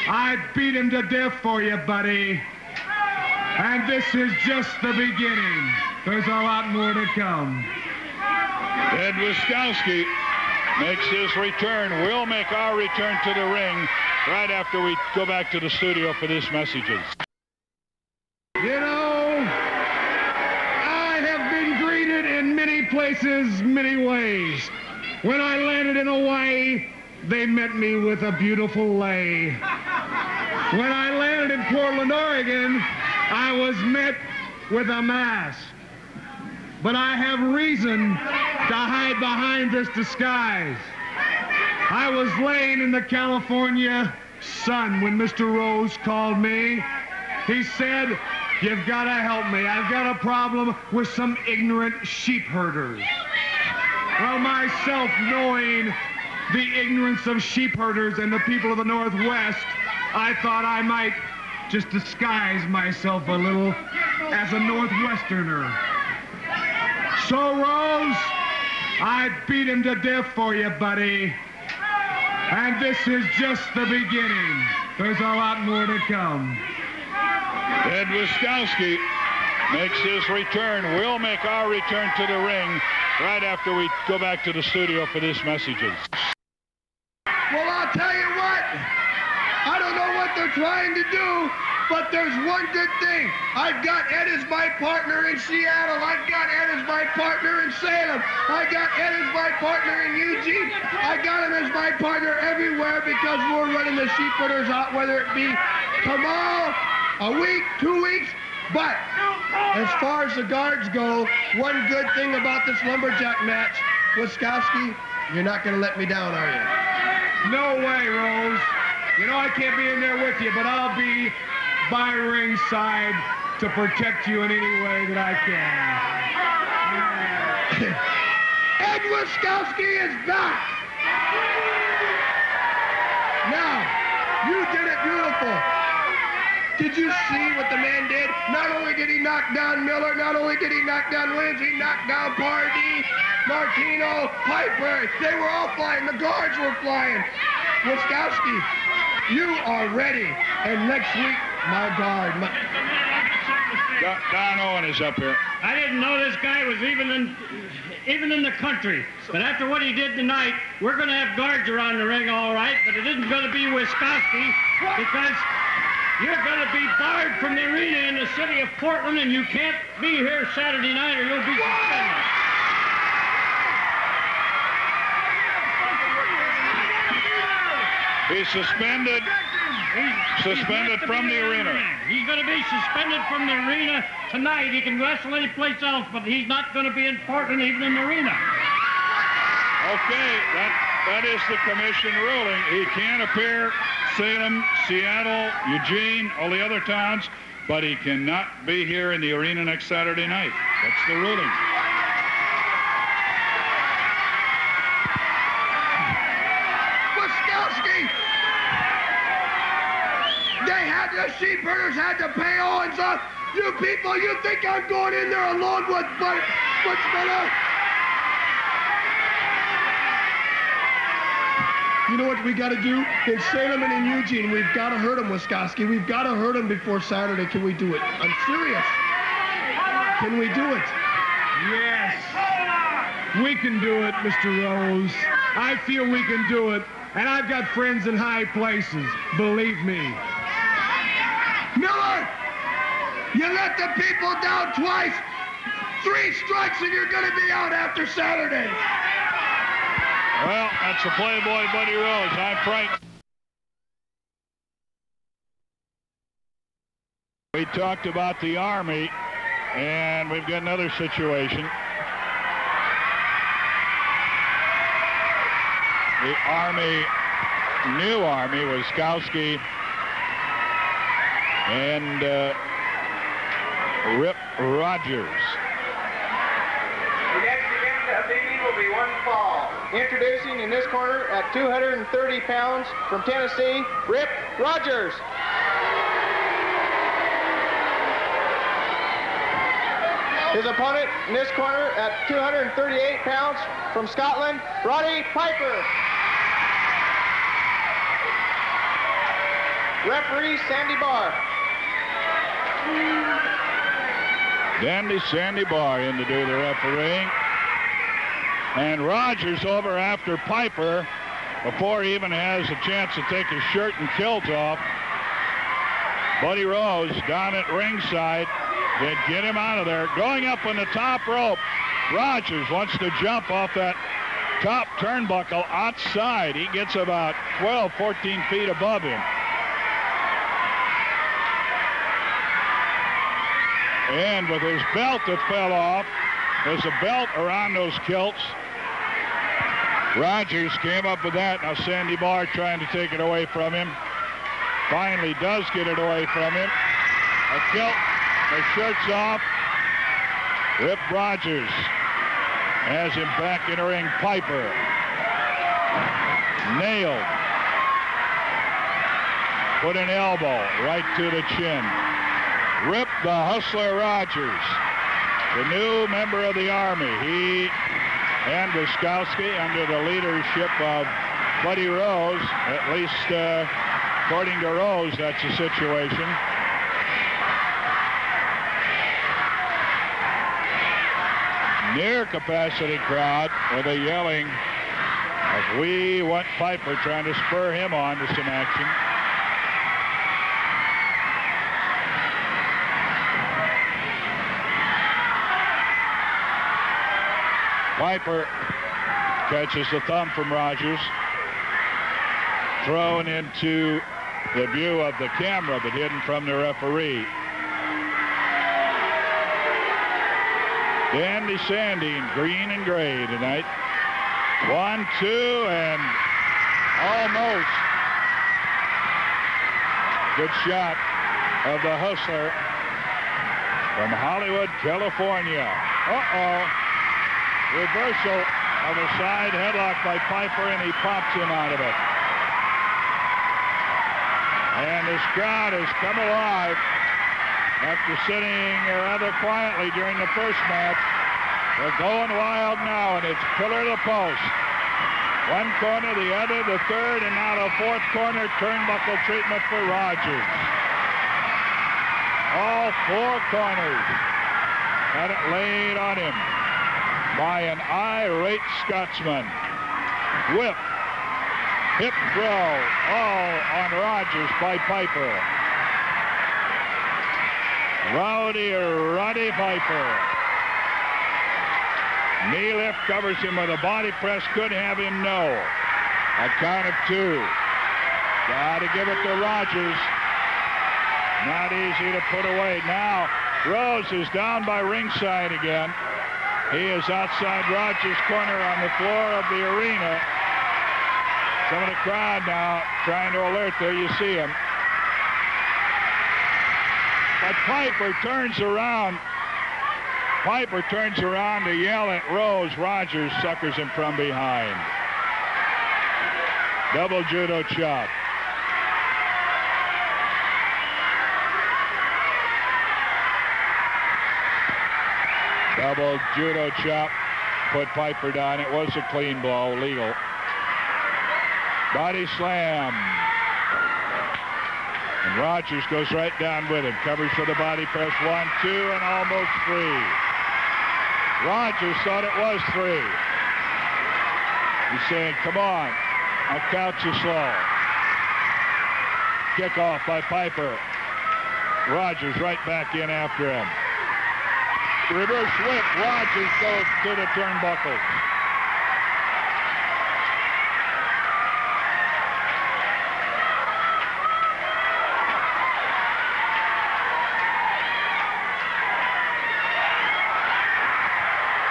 I beat him to death for you, buddy. And this is just the beginning. There's a lot more to come. Ed Wiskowski makes his return. We'll make our return to the ring right after we go back to the studio for this messages. You know, I have been greeted in many places, many ways. When I landed in Hawaii, they met me with a beautiful lei. When I landed in Portland, Oregon, I was met with a mask. But I have reason to hide behind this disguise. I was laying in the California sun when Mr. Rose called me. He said, "You've got to help me. I've got a problem with some ignorant sheep herders." Well, myself knowing the ignorance of sheep herders and the people of the Northwest, I thought I might just disguise myself a little as a Northwesterner. So, Rose, I beat him to death for you, buddy. And this is just the beginning. There's a lot more to come. Ed Wiskowski makes his return. We'll make our return to the ring right after we go back to the studio for this messages. Well, I'll tell you what. I don't know what they're trying to do, but there's one good thing. I've got Ed as my partner in Seattle. I've got Ed as my partner in Salem. I got Ed as my partner in Eugene. I got him as my partner everywhere because we're running the sheep herders out, whether it be tomorrow, a week, 2 weeks. But as far as the guards go, one good thing about this lumberjack match, Wiskowski, you're not going to let me down, are you? No way, Rose. You know I can't be in there with you, but I'll be by ringside to protect you in any way that I can. Ed Wiskowski is back. Now, you did it beautiful. Did you see what the man did? Not only did he knock down Miller, not only did he knock down Williams, he knocked down Pardee, Martino, Piper. They were all flying. The guards were flying. Wiskowski, you are ready. And next week, my guard. Don Owen is up here. I didn't know this guy was even in the country. But after what he did tonight, we're going to have guards around the ring, all right. But it isn't going to be Wiskowski because you're going to be barred from the arena in the city of Portland, and you can't be here Saturday night or you'll be suspended. He's suspended. Suspended from the arena. He's going to be suspended from the arena tonight. He can wrestle any place else, but he's not going to be in Portland, even in the arena. Okay, that is the commission ruling. He can appear Salem, Seattle, Eugene, all the other towns, but he cannot be here in the arena next Saturday night. That's the ruling. Wiskowski! The sheep herders had to pay Owens off. You people, you think I'm going in there alone with Butch Miller? You know what we got to do? In Salem and in Eugene, we've got to hurt him, Wiskowski. We've got to hurt him before Saturday. Can we do it? I'm serious. Can we do it? Yes. We can do it, Mr. Rose. I feel we can do it. And I've got friends in high places. Believe me. Miller! You let the people down twice. 3 strikes and you're going to be out after Saturday. Well, that's the Playboy Buddy Rose. I'm frightened. We talked about the Army, and we've got another situation. The Army, new Army, Wiskowski and Rip Rogers. The next event of the evening will be one fall. Introducing in this corner at 230 pounds from Tennessee, Rip Rogers. His opponent in this corner at 238 pounds from Scotland, Roddy Piper. Referee Sandy Barr. Dandy Sandy Barr in to do the refereeing. And Rogers over after Piper before he even has a chance to take his shirt and kilts off. Buddy Rose down at ringside. They get him out of there. Going up on the top rope. Rogers wants to jump off that top turnbuckle outside. He gets about 12, 14 feet above him. And with his belt that fell off, there's a belt around those kilts. Rogers came up with that. Now Sandy Barr trying to take it away from him. Finally does get it away from him. A kilt, the shirt's off. Rip Rogers has him back in the ring. Piper nailed. Put an elbow right to the chin. Rip the Hustler Rogers, the new member of the Army. He and Wiskowski under the leadership of Buddy Rose, at least according to Rose, that's the situation. Near capacity crowd with a yelling of "We want Piper," trying to spur him on to some action. Piper catches the thumb from Rogers, thrown into the view of the camera, but hidden from the referee. Dandy Sandy in green and gray tonight. 1, 2, and almost. Good shot of the Hustler from Hollywood, California. Reversal of a side headlock by Piper, and he pops him out of it. And this crowd has come alive after sitting rather quietly during the first match. They're going wild now, and it's pillar to post. One corner, the other, the third, and now the fourth corner turnbuckle treatment for Rogers. All 4 corners had it laid on him by an irate Scotsman. Whip, hip throw, all on Rogers by Piper. Roddy Piper. Knee lift covers him with a body press. Could have him no. A count of 2. Got to give it to Rogers. Not easy to put away. Now Rose is down by ringside again. He is outside Rogers' corner on the floor of the arena. Some of the crowd now trying to alert. There you see him. But Piper turns around. Piper turns around to yell at Rose. Rogers suckers him from behind. Double judo chop. Double judo chop. Put Piper down. It was a clean blow, legal. Body slam. And Rogers goes right down with him. Covers for the body press. 1, 2, and almost 3. Rogers thought it was 3. He's saying, come on, I'll count you slow. Kickoff by Piper. Rogers right back in after him. Reverse whip. Rogers goes to the turnbuckles.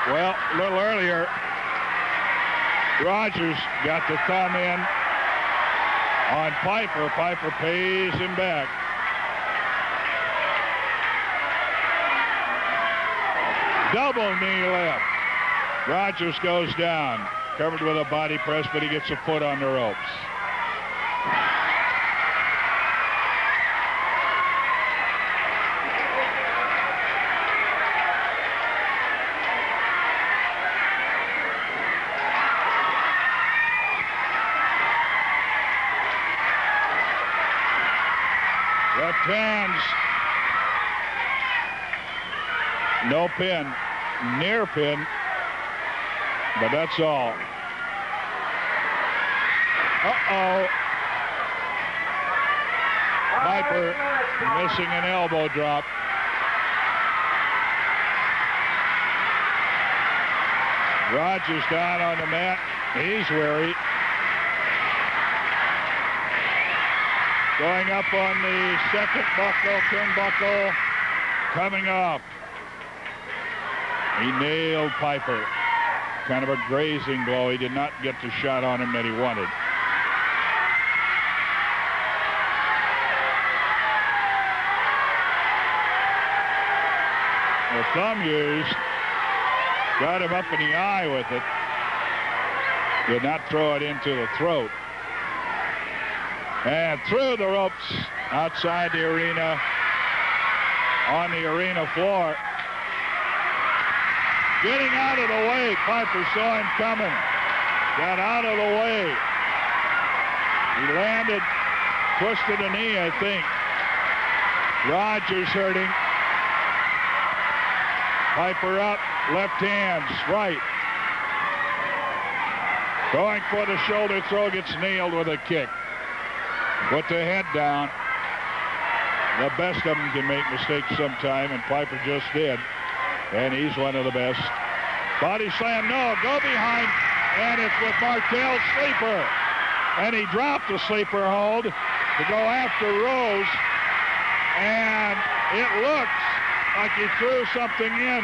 Well, a little earlier, Rogers got the thumb in on Piper. Piper pays him back. Double knee lift. Rogers goes down, covered with a body press, but he gets a foot on the ropes. Left hands. No pin. Near pin. But that's all. Uh-oh. Piper missing an elbow drop. Rogers down on the mat. He's weary. Going up on the second buckle, turnbuckle, coming up. He nailed Piper. Kind of a grazing blow. He did not get the shot on him that he wanted. The thumb used. Got him up in the eye with it. Did not throw it into the throat. And through the ropes outside the arena, on the arena floor. Getting out of the way. Piper saw him coming. Got out of the way. He landed, twisted a knee, I think. Rogers hurting. Piper up, left hands, right. Going for the shoulder throw, gets nailed with a kick. Put the head down. The best of them can make mistakes sometime, and Piper just did. And he's one of the best. Body slam, no, go behind, and it's with Martell's sleeper. And he dropped the sleeper hold to go after Rose, and it looks like he threw something in.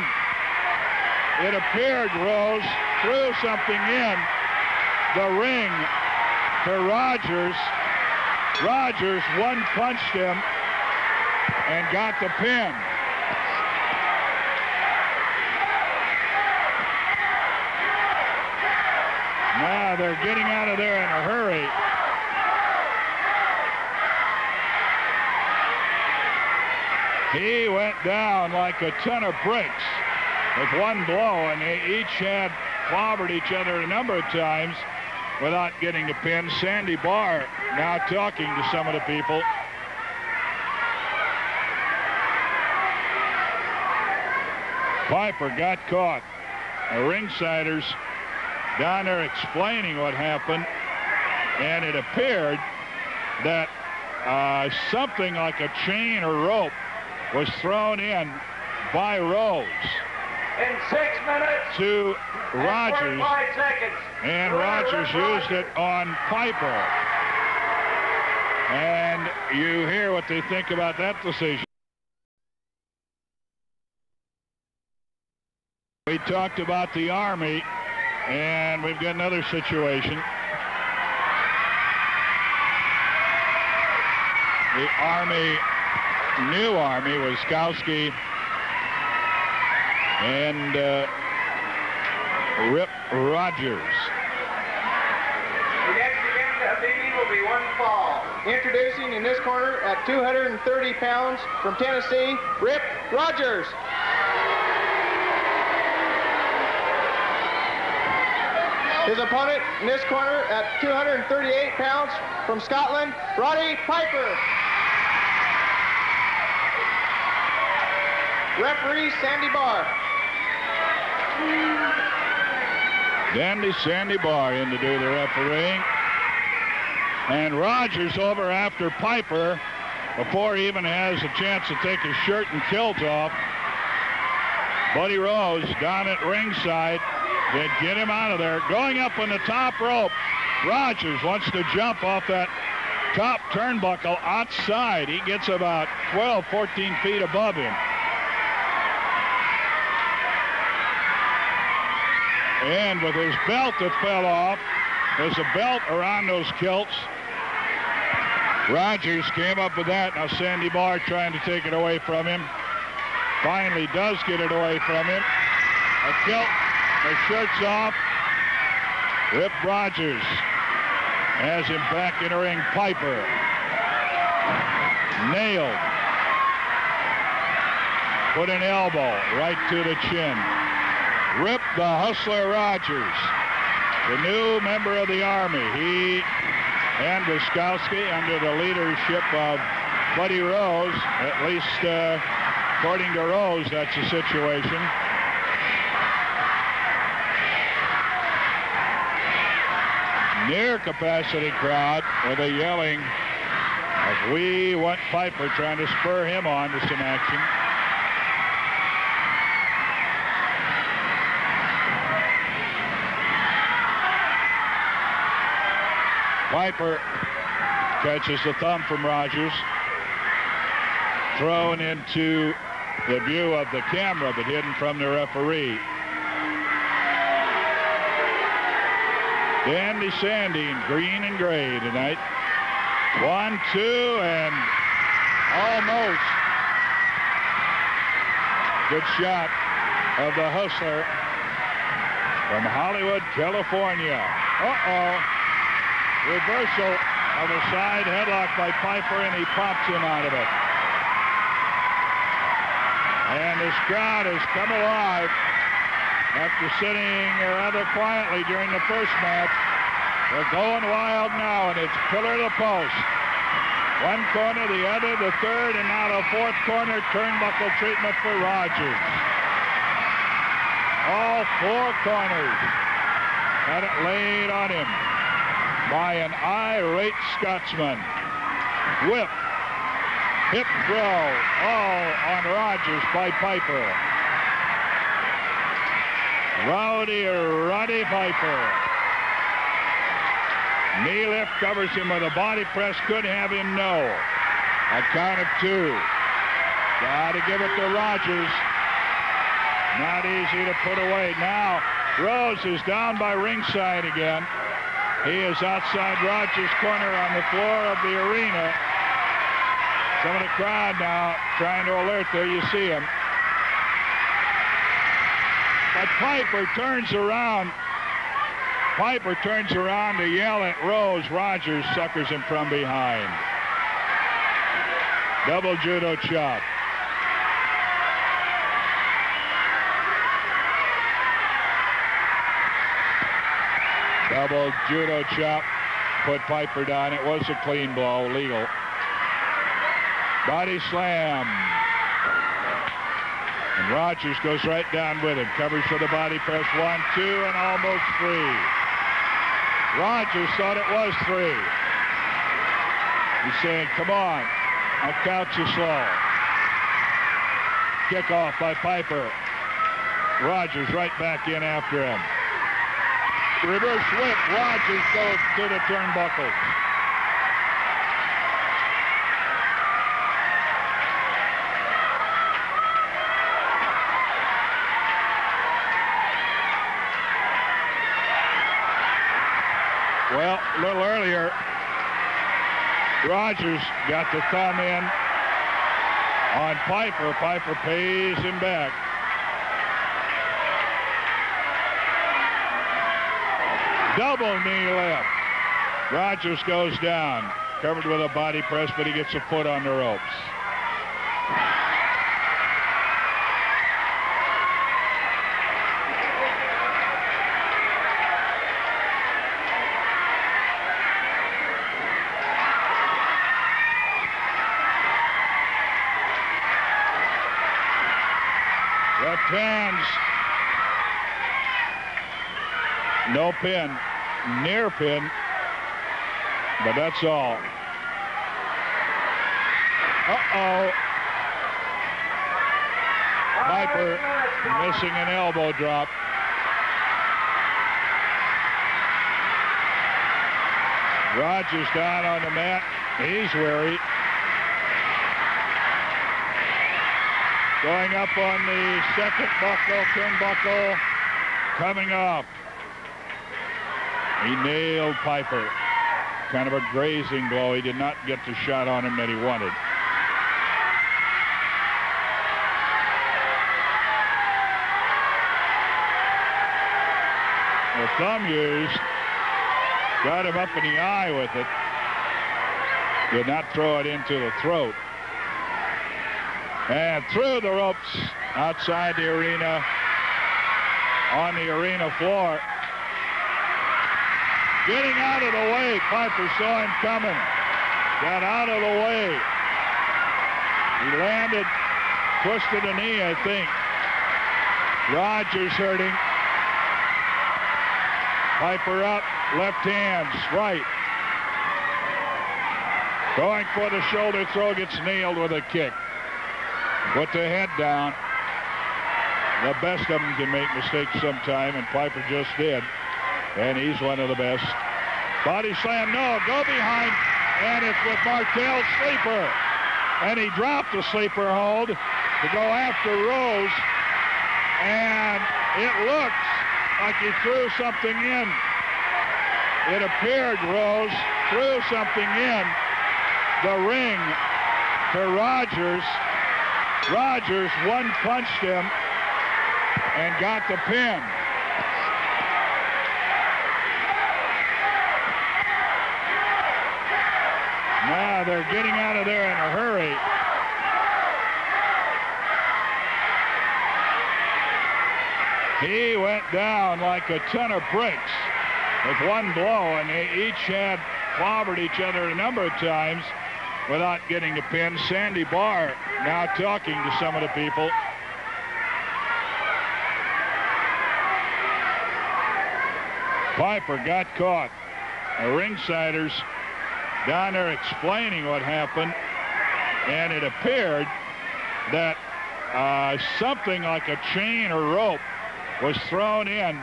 It appeared Rose threw something in the ring to Rogers. Rogers one-punched him and got the pin. Now they're getting out of there in a hurry. He went down like a ton of bricks with one blow, and they each had clobbered each other a number of times without getting the pin. Sandy Barr now talking to some of the people. Piper got caught. The ringsiders down there explaining what happened, and it appeared that something like a chain or rope was thrown in by Rose. In 6 minutes. To Rogers. 45 seconds. And Rogers used it on Piper. And you hear what they think about that decision. We talked about the Army, and we've got another situation. The Army, new Army, Wiskowski and Rip Rogers. The next event of the evening will be one fall. Introducing in this corner at 230 pounds from Tennessee, Rip Rogers. His opponent in this corner at 238 pounds from Scotland, Roddy Piper. Referee Sandy Barr. Dandy Sandy Barr in to do the refereeing. And Rogers over after Piper before he even has a chance to take his shirt and kilt off. Buddy Rose down at ringside. They get him out of there. Going up on the top rope. Rogers wants to jump off that top turnbuckle outside. He gets about 12, 14 feet above him. And with his belt that fell off, there's a belt around those kilts. Rogers came up with that. Now Sandy Barr trying to take it away from him. Finally does get it away from him. A kilt, the shirt's off. Rip Rogers has him back in the ring. Piper nailed. Put an elbow right to the chin. Rip the Hustler Rogers, the new member of the Army. He and Wiskowski under the leadership of Buddy Rose, at least according to Rose, that's the situation. Near capacity crowd with a yelling of "We want Piper," trying to spur him on to some action. Piper catches the thumb from Rogers, thrown into the view of the camera but hidden from the referee. Dandy Sandy in green and gray tonight. 1, 2, and almost. Good shot of the Hustler from Hollywood, California. Reversal of a side headlock by Piper, and he pops him out of it. And this crowd has come alive after sitting rather quietly during the first match. They're going wild now, and it's pillar to post. One corner, the other, the third, and now the fourth corner turnbuckle treatment for Rogers. All four corners had it laid on him by an irate Scotsman. Whip, hip throw, all on Rogers by Piper. Roddy Piper. Knee lift covers him with a body press. Could have him no. A count of 2. Got to give it to Rogers. Not easy to put away. Now Rose is down by ringside again. He is outside Rogers' corner on the floor of the arena. Some of the crowd now trying to alert. There you see him. But Piper turns around. Piper turns around to yell at Rose. Rogers suckers him from behind. Double judo chop. Double judo chop. Put Piper down. It was a clean blow, legal. Body slam. And Rogers goes right down with him. Covers for the body press. 1, 2, and almost 3. Rogers thought it was 3. He's saying, come on, I'll count you slow. Kickoff by Piper. Rogers right back in after him. Reverse whip. Rogers goes to the turnbuckles. Well, a little earlier, Rogers got the thumb in on Piper. Piper pays him back. Double knee left. Rogers goes down, covered with a body press, but he gets a foot on the ropes. Left hands. No pin. Near pin. But that's all. Uh-oh. Piper missing an elbow drop. Rogers down on the mat. He's weary. Going up on the second buckle, turnbuckle, coming up. He nailed Piper. Kind of a grazing blow. He did not get the shot on him that he wanted. The thumb used. Got him up in the eye with it. Did not throw it into the throat. And through the ropes outside the arena, on the arena floor. Getting out of the way. Piper saw him coming. Got out of the way. He landed, twisted a knee, I think. Rogers hurting. Piper up, left hands, right. Going for the shoulder throw, gets nailed with a kick. Put the head down. The best of them can make mistakes sometime, and Piper just did. And he's one of the best. Body slam, no, go behind, and it's with Martell's sleeper. And he dropped the sleeper hold to go after Rose, and it looks like he threw something in. It appeared Rose threw something in the ring to Rogers. Rogers one-punched him and got the pin. Now they're getting out of there in a hurry. He went down like a ton of bricks with one blow, and they each had clobbered each other a number of times without getting the pin. Sandy Barr now talking to some of the people. Piper got caught. The ringsiders down there explaining what happened, and it appeared that something like a chain or rope was thrown in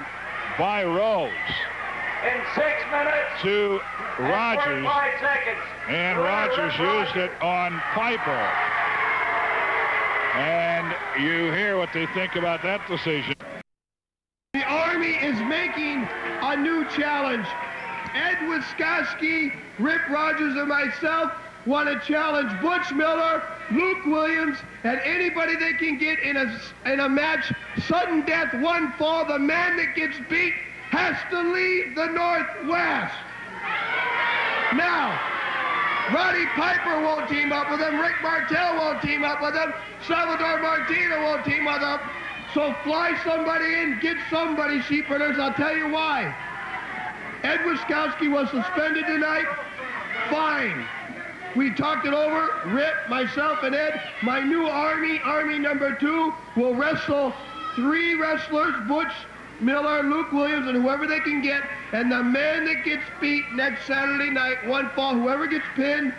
by Rose in 6 minutes to Rogers, 45 seconds. And Rogers used it on Piper. And you hear what they think about that decision. The Army is making a new challenge. Ed Wiskoski, Rip Rogers, and myself want to challenge Butch Miller, Luke Williams, and anybody they can get in a match. Sudden death, one fall. The man that gets beat has to leave the Northwest. Now, Roddy Piper won't team up with him. Rick Martel won't team up with him. Salvador Martina won't team with him. So fly somebody in, get somebody, sheepherders. I'll tell you why. Ed Wiskoski was suspended tonight. Fine. We talked it over, Rip, myself, and Ed. My new Army number 2, will wrestle 3 wrestlers, Butch Miller, Luke Williams, and whoever they can get. And the man that gets beat next Saturday night, one fall, whoever gets pinned,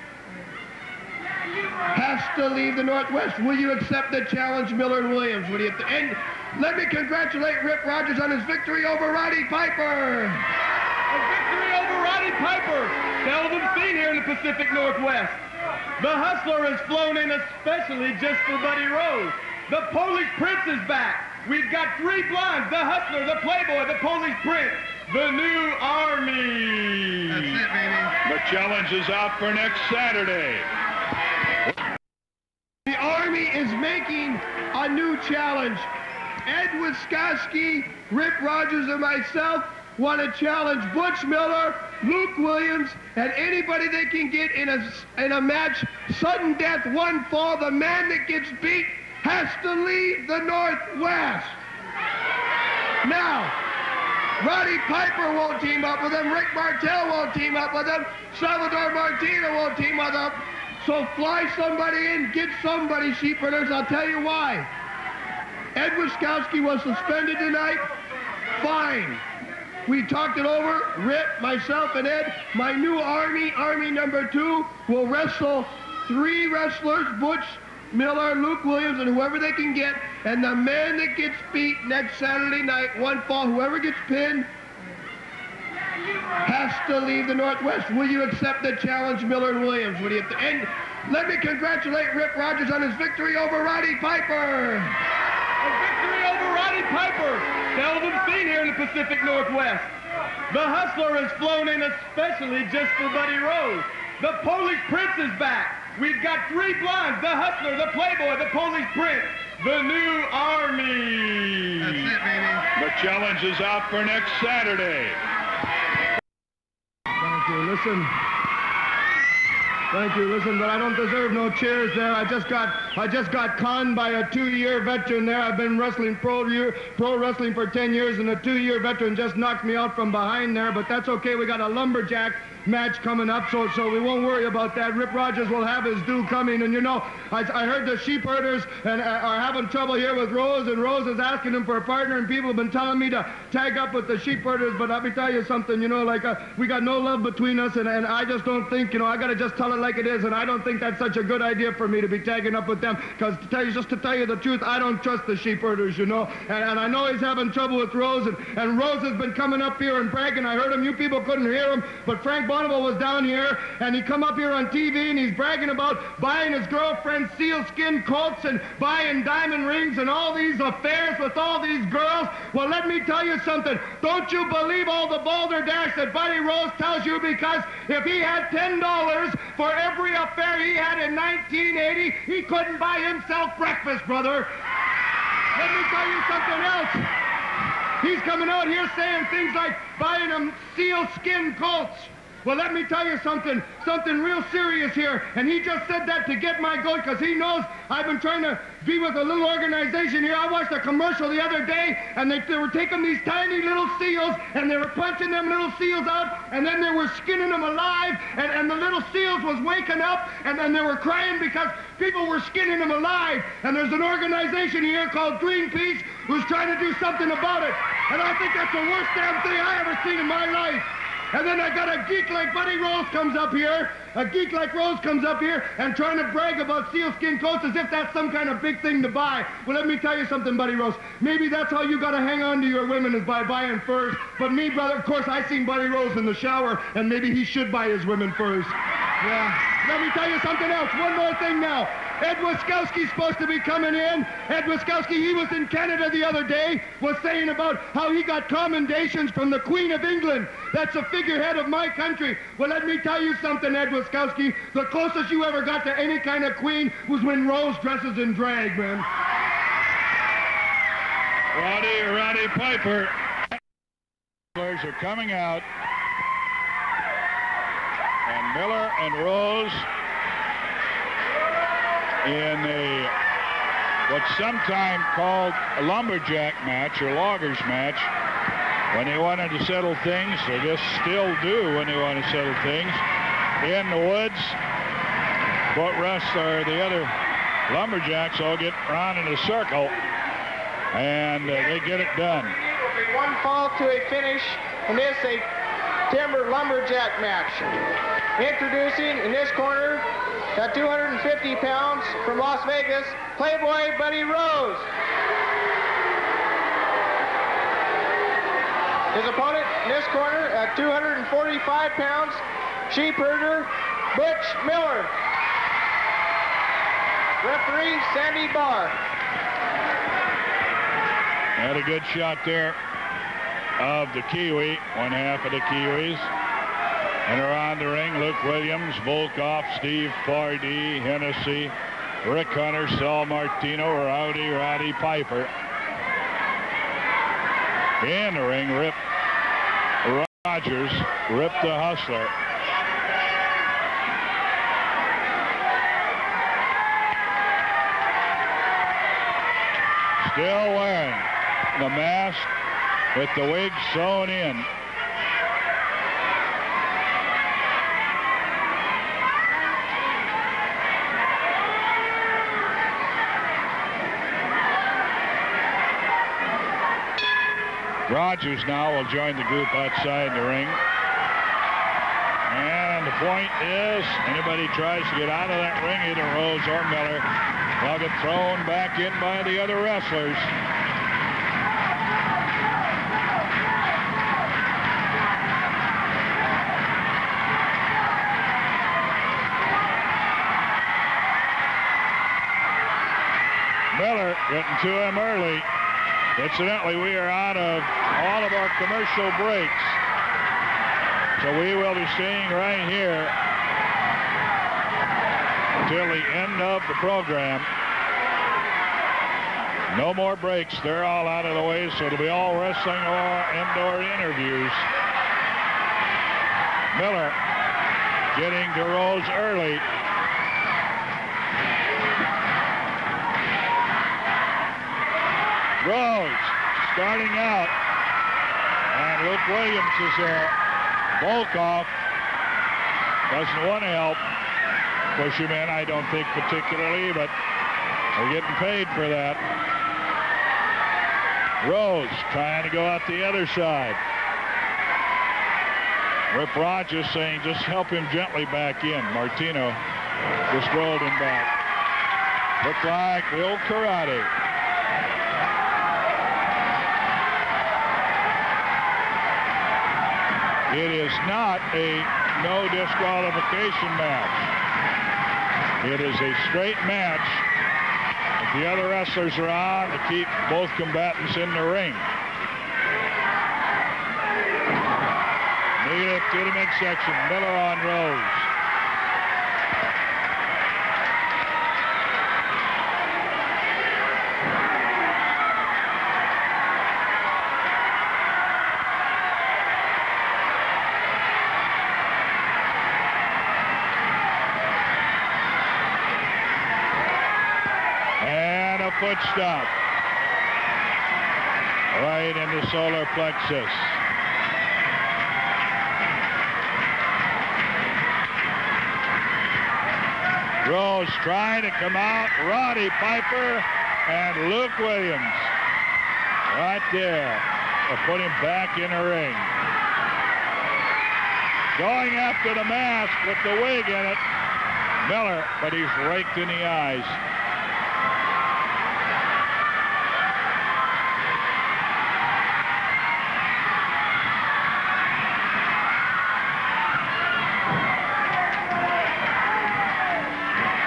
has to leave the Northwest. Will you accept the challenge, Miller and Williams? Will you? And let me congratulate Rip Rogers on his victory over Roddy Piper. A victory over Roddy Piper. Seldom seen here in the Pacific Northwest. The Hustler has flown in especially just for Buddy Rose. The Polish Prince is back. We've got 3 blondes, the Hustler, the Playboy, the Polish Prince, the new Army. challenge is out for next Saturday. The Army is making a new challenge. Ed Wiskoski, Rip Rogers, and myself want to challenge Butch Miller, Luke Williams, and anybody they can get in a match. Sudden death, one fall. The man that gets beat has to leave the Northwest. Now, Roddy Piper won't team up with him. Rick Martel won't team up with him. Salvador Martina won't team with him. So fly somebody in, get somebody, sheepherders. I'll tell you why. Ed Wiskoski was suspended tonight. Fine. We talked it over, Rip, myself, and Ed. My new Army number 2, will wrestle 3 wrestlers, Butch Miller, Luke Williams, and whoever they can get. And the man that gets beat next Saturday night, one fall, whoever gets pinned, has to leave the Northwest. Will you accept the challenge, Miller and Williams? Will you? And let me congratulate Rip Rogers on his victory over Roddy Piper. A victory over Roddy Piper. Seldom seen here in the Pacific Northwest. The Hustler has flown in especially just for Buddy Rose. The Polish Prince is back. We've got 3 blondes, the Hustler, the Playboy, the Polish Prince, the new Army. That's it, baby. The challenge is out for next Saturday. Thank you. Listen. Thank you. Listen, but I don't deserve no cheers there. I just got conned by a 2-year veteran there. I've been wrestling pro wrestling for 10 years, and a 2-year veteran just knocked me out from behind there. But that's okay. We got a lumberjack match coming up, so we won't worry about that. Rip Rogers will have his due coming, and you know, I heard the sheep herders are having trouble here with Rose, and Rose is asking him for a partner, and people have been telling me to tag up with the sheep herders, but let me tell you something, you know, like we got no love between us, and I just don't think, you know, I got to just tell it like it is, and I don't think that's such a good idea for me to be tagging up with them, because just to tell you the truth, I don't trust the sheep herders, you know, and I know he's having trouble with Rose, and Rose has been coming up here and bragging. I heard him, you people couldn't hear him, but Frank Bonneville was down here, and he come up here on TV, and he's bragging about buying his girlfriend sealskin coats and buying diamond rings and all these affairs with all these girls. Well, let me tell you something. Don't you believe all the balderdash that Buddy Rose tells you, because if he had $10 for every affair he had in 1980, he couldn't buy himself breakfast, brother. Let me tell you something else. He's coming out here saying things like buying them sealskin coats. Well, let me tell you something real serious here. And he just said that to get my goat, because he knows I've been trying to be with a little organization here. I watched a commercial the other day, and they were taking these tiny little seals, and they were punching them little seals out, and then they were skinning them alive, and the little seals was waking up, and then they were crying because people were skinning them alive. And there's an organization here called Greenpeace who's trying to do something about it. And I think that's the worst damn thing I ever seen in my life. And then I got a geek like Buddy Rose comes up here, and trying to brag about sealskin coats as if that's some kind of big thing to buy. Well, let me tell you something, Buddy Rose. Maybe that's how you got to hang on to your women, is by buying furs. But me, brother, of course, I seen Buddy Rose in the shower, and maybe he should buy his women furs. Yeah. Let me tell you something else. One more thing now. Ed Wiskowski's supposed to be coming in. Ed Wiskowski, he was in Canada the other day, was saying about how he got commendations from the Queen of England. That's a figurehead of my country. Well, let me tell you something, Ed Wiskowski. The closest you ever got to any kind of queen was when Rose dresses in drag, man. Roddy Piper. Players are coming out. And Miller and Rose in what's sometimes called a lumberjack match or loggers match. When they wanted to settle things, they just still do when they want to settle things, in the woods. But the other lumberjacks all get around in a circle, and they get it done. It will be one fall to a finish in this timber lumberjack match. Introducing in this corner, at 250 pounds from Las Vegas, Playboy Buddy Rose. His opponent in this corner at 245 pounds, sheep herder Butch Miller. Referee Sandy Barr. Had a good shot there of the Kiwi, one half of the Kiwis. And around the ring, Luke Williams, Volkov, Steve Pardee, Hennessy, Rick Hunter, Sal Martino, Roddy Piper. In the ring, Rip Rogers, Rip the Hustler. Still wearing the mask with the wig sewn in. Rogers now will join the group outside the ring. And the point is, anybody tries to get out of that ring, either Rose or Miller, they'll get thrown back in by the other wrestlers. Miller getting to him early. Incidentally, we are out of all of our commercial breaks. So we will be staying right here until the end of the program. No more breaks. They're all out of the way, so it'll be all wrestling or indoor interviews. Miller getting to Rose early. Rose starting out, and Luke Williams is there. Volkov doesn't want to help push him in, I don't think particularly, but they're getting paid for that. Rose trying to go out the other side. Rip Rogers saying just help him gently back in. Martino just rolled him back. Looked like the old karate. It is not a no disqualification match. It is a straight match. The other wrestlers are on to keep both combatants in the ring. Negative to the midsection. Miller on Rose. Foot stop right in the solar plexus. Rose trying to come out. Roddy Piper and Luke Williams right there to put him back in the ring. Going after the mask with the wig in it. Miller, but he's raked in the eyes.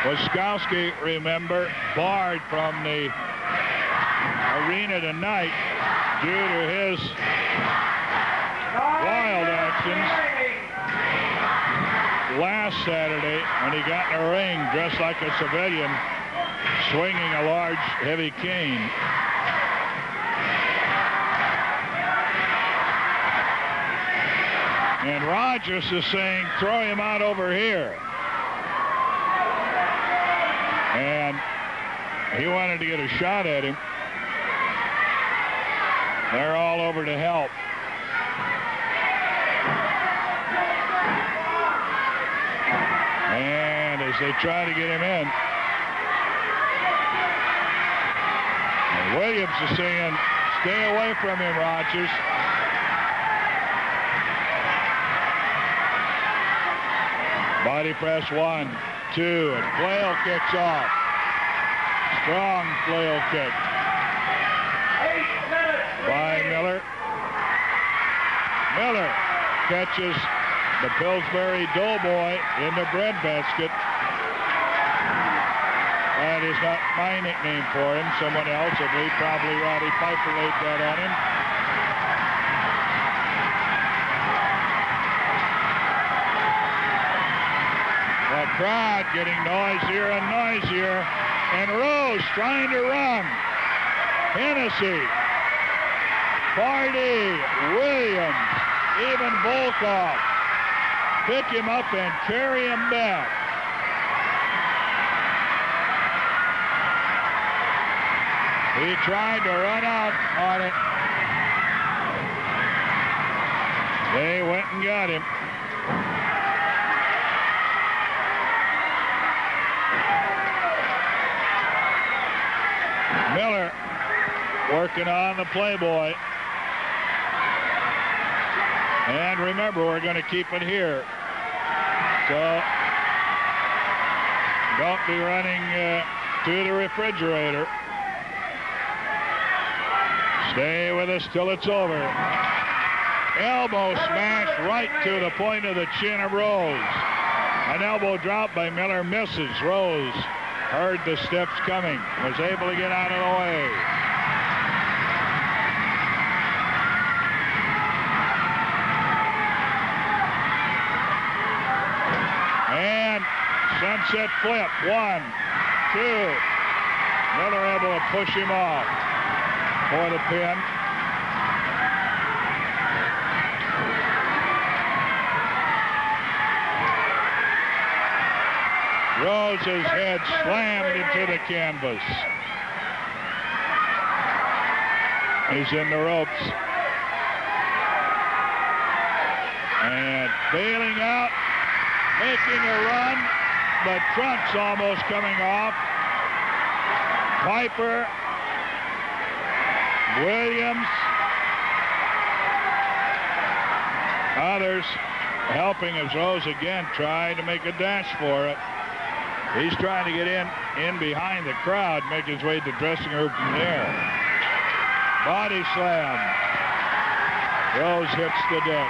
Wiskowski, remember, barred from the arena tonight due to his wild actions last Saturday when he got in the ring dressed like a civilian, swinging a large, heavy cane. And Rogers is saying, throw him out over here. And he wanted to get a shot at him. They're all over to help. And as they try to get him in, and Williams is saying, stay away from him, Rogers. Body press 1, 2, and flail kicks off. Strong flail kick by Miller. Miller catches the Pillsbury Doughboy in the breadbasket. That is not my nickname for him. Someone else, I believe probably Roddy Piper laid that on him. crowd getting noisier and noisier. And Rose trying to run. Hennessy, Party, Williams, even Volkov. Pick him up and carry him back. He tried to run out on it. They went and got him. Miller working on the Playboy. And remember, we're going to keep it here. So don't be running to the refrigerator. Stay with us till it's over. Elbow smash right to the point of the chin of Rose. An elbow drop by Miller misses. Rose heard the steps coming, was able to get out of the way. And sunset flip. 1, 2. Miller able to push him off for the pin. Rose's head slammed into the canvas. He's in the ropes. And bailing out, making a run, but trunks almost coming off. Piper, Williams, others helping as Rose again tried to make a dash for it. He's trying to get in behind the crowd, make his way to the dressing room from there. Body slam. Rose hits the deck.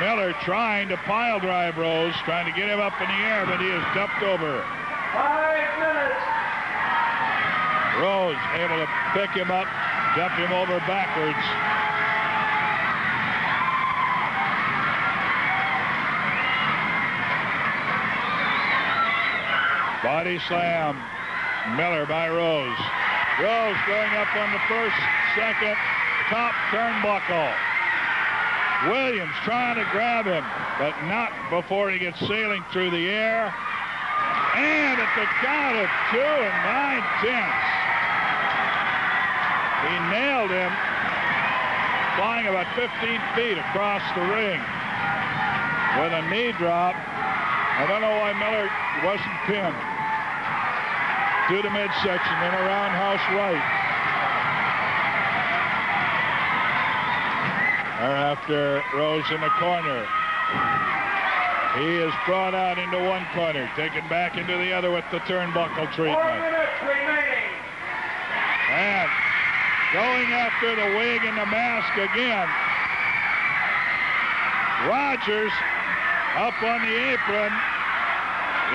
Miller trying to pile drive Rose, trying to get him up in the air, but he is dumped over. 5 minutes. Rose able to pick him up, dump him over backwards. Body slam. Miller by Rose. Rose going up on the first, second, top turnbuckle. Williams trying to grab him, but not before he gets sailing through the air. And at the count of 2 9/10. He nailed him, flying about 15 feet across the ring with a knee drop. I don't know why Miller wasn't pinned. To the midsection and a roundhouse right. After Rose in the corner. He is brought out into one corner, taken back into the other with the turnbuckle treatment. 4 minutes remaining. And going after the wig and the mask again. Rogers up on the apron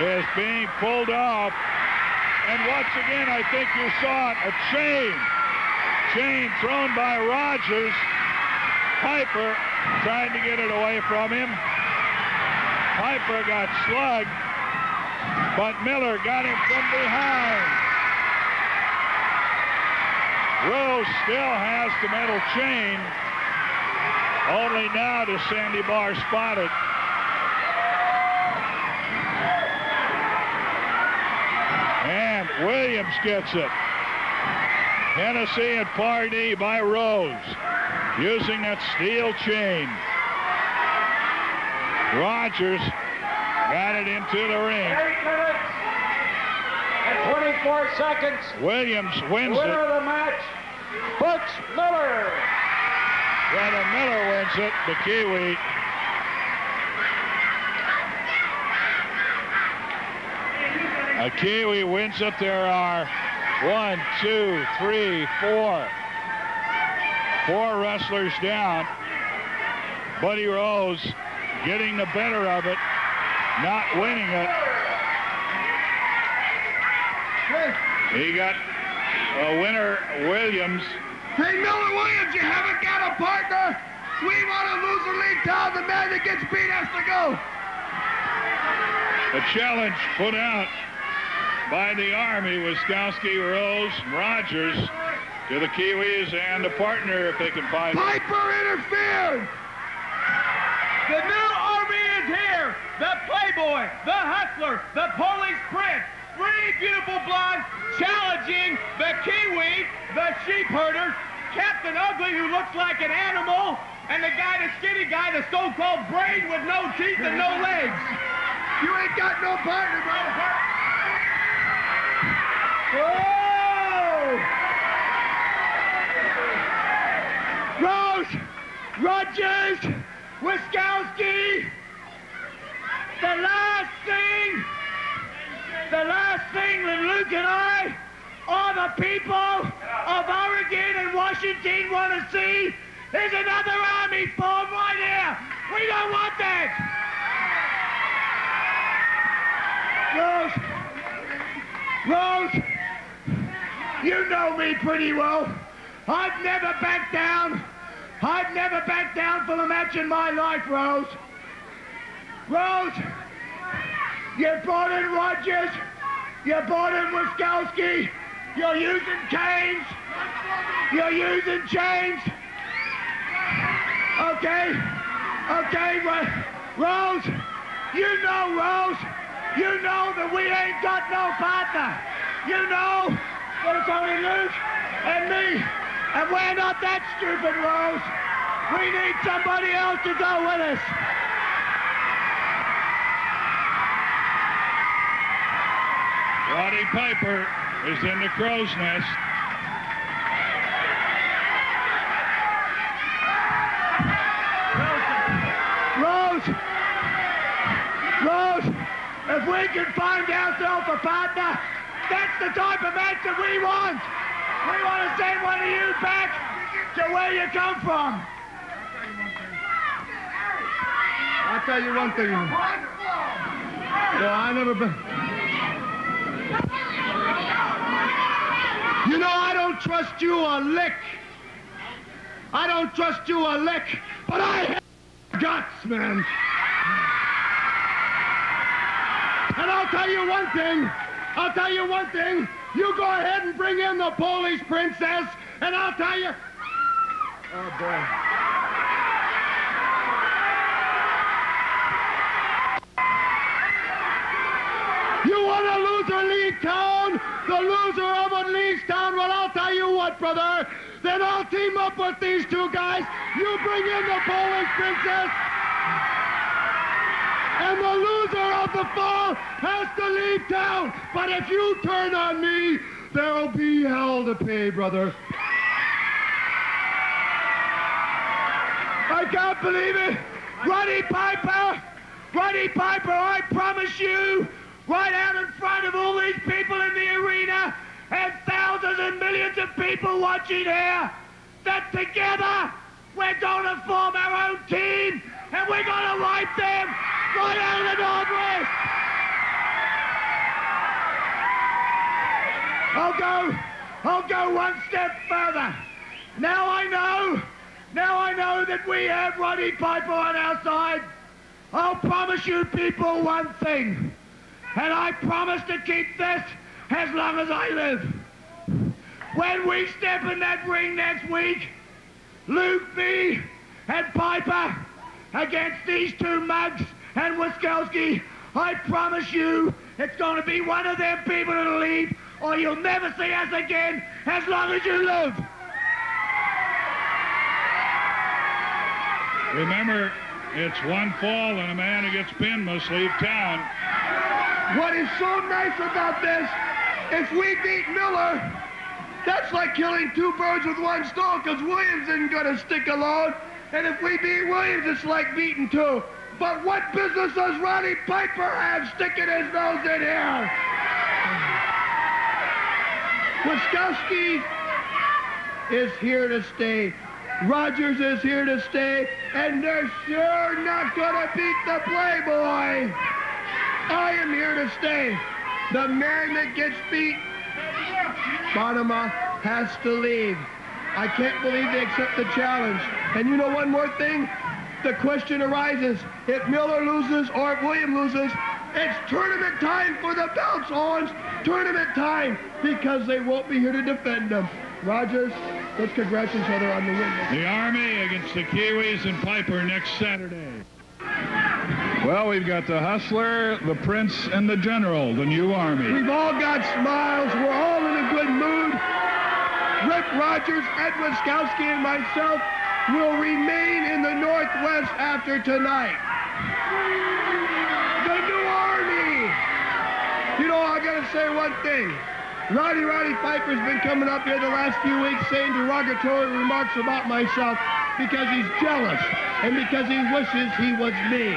is being pulled off. And once again, I think you saw it, a chain. Chain thrown by Rogers. Piper trying to get it away from him. Piper got slugged, but Miller got him from behind. Rose still has the metal chain. Only now does Sandy Barr spot it. And Williams gets it. Hennessy and Pardee by Rose, using that steel chain. Rogers got it into the ring. 8 minutes and 24 seconds. Williams wins The winner it. of the match, Butch Miller. Rather, Miller wins it, the Kiwi. A Kiwi wins it. There are 1, 2, 3, 4. 4 wrestlers down. Buddy Rose getting the better of it, not winning it. He got winner Williams. Hey, Miller Williams, you haven't got a partner? We want to lose the league down. The man that gets beat has to go. A challenge put out by the Army, Wiskowski, Rose, Rogers to the Kiwis and a partner if they can find it. Piper interfered. The new Army is here. The Playboy, the Hustler, the Polish Prince. 3 beautiful blondes challenging the Kiwi, the sheep herders, Captain Ugly, who looks like an animal, and the guy, the skinny guy, the so-called brain with no teeth and no legs. You ain't got no partner, bro. Whoa! Rose, Rogers, Wiskowski, the last thing that Luke and I, all the people of Oregon and Washington want to see is another Army form right here. We don't want that. Rose, you know me pretty well. I've never backed down. I've never backed down from a match in my life, Rose. Rose, you brought in Rogers. You brought in Wiskowski. You're using canes. You're using chains. Okay, Rose, you know that we ain't got no partner. You know that it's only Luke and me, and we're not that stupid, Rose. We need somebody else to go with us. Roddy Piper is in the crow's nest. Rose, if we can find ourselves a partner, that's the type of match that we want. We want to send one of you back to where you come from. I'll tell you one thing. No, I never been. You know, I don't trust you a lick. I don't trust you a lick, but I have guts, man. And I'll tell you one thing. You go ahead and bring in the Polish princess, and I'll tell you. Oh, boy. You want a loser league town? The loser of a league town? Well, I'll tell you what, brother. Then I'll team up with these two guys. You bring in the Polish princess. And the loser of the fall has to leave town. But if you turn on me, there'll be hell to pay, brother. I can't believe it. Roddy Piper, I promise you, right out in front of all these people in the arena and thousands and millions of people watching here, that together we're going to form our own team and we're going to wipe them right out of the Northwest. I'll go one step further. Now I know that we have Roddy Piper on our side. I'll promise you people one thing, and I promise to keep this as long as I live. When we step in that ring next week, Luke, me, and Piper against these two mugs and Wiskowski, I promise you it's going to be one of them people that'll leave, or you'll never see us again as long as you live. Remember, it's one fall and a man who gets pinned must leave town. What is so nice about this, if we beat Miller, that's like killing two birds with one stone, because Williams isn't going to stick alone. And if we beat Williams, it's like beating two. But what business does Roddy Piper have sticking his nose in here? Wiskowski is here to stay. Rogers is here to stay. And they're sure not going to beat the Playboy. I am here to stay. The man that gets beat Bonema has to leave. I can't believe they accept the challenge. And you know one more thing? The question arises, if Miller loses or if William loses, it's tournament time for the belts, Owens. Tournament time, because they won't be here to defend them. Rogers, let's congratulate each other on the win. The Army against the Kiwis and Piper next Saturday. Well, we've got the Hustler, the Prince, and the General, the new Army. We've all got smiles. We're all in a good mood. Rick Rogers, Ed Wiskowski, and myself will remain in the Northwest after tonight. The new Army. You know, I got to say one thing. Roddy Piper's been coming up here the last few weeks saying derogatory remarks about myself because he's jealous and because he wishes he was me.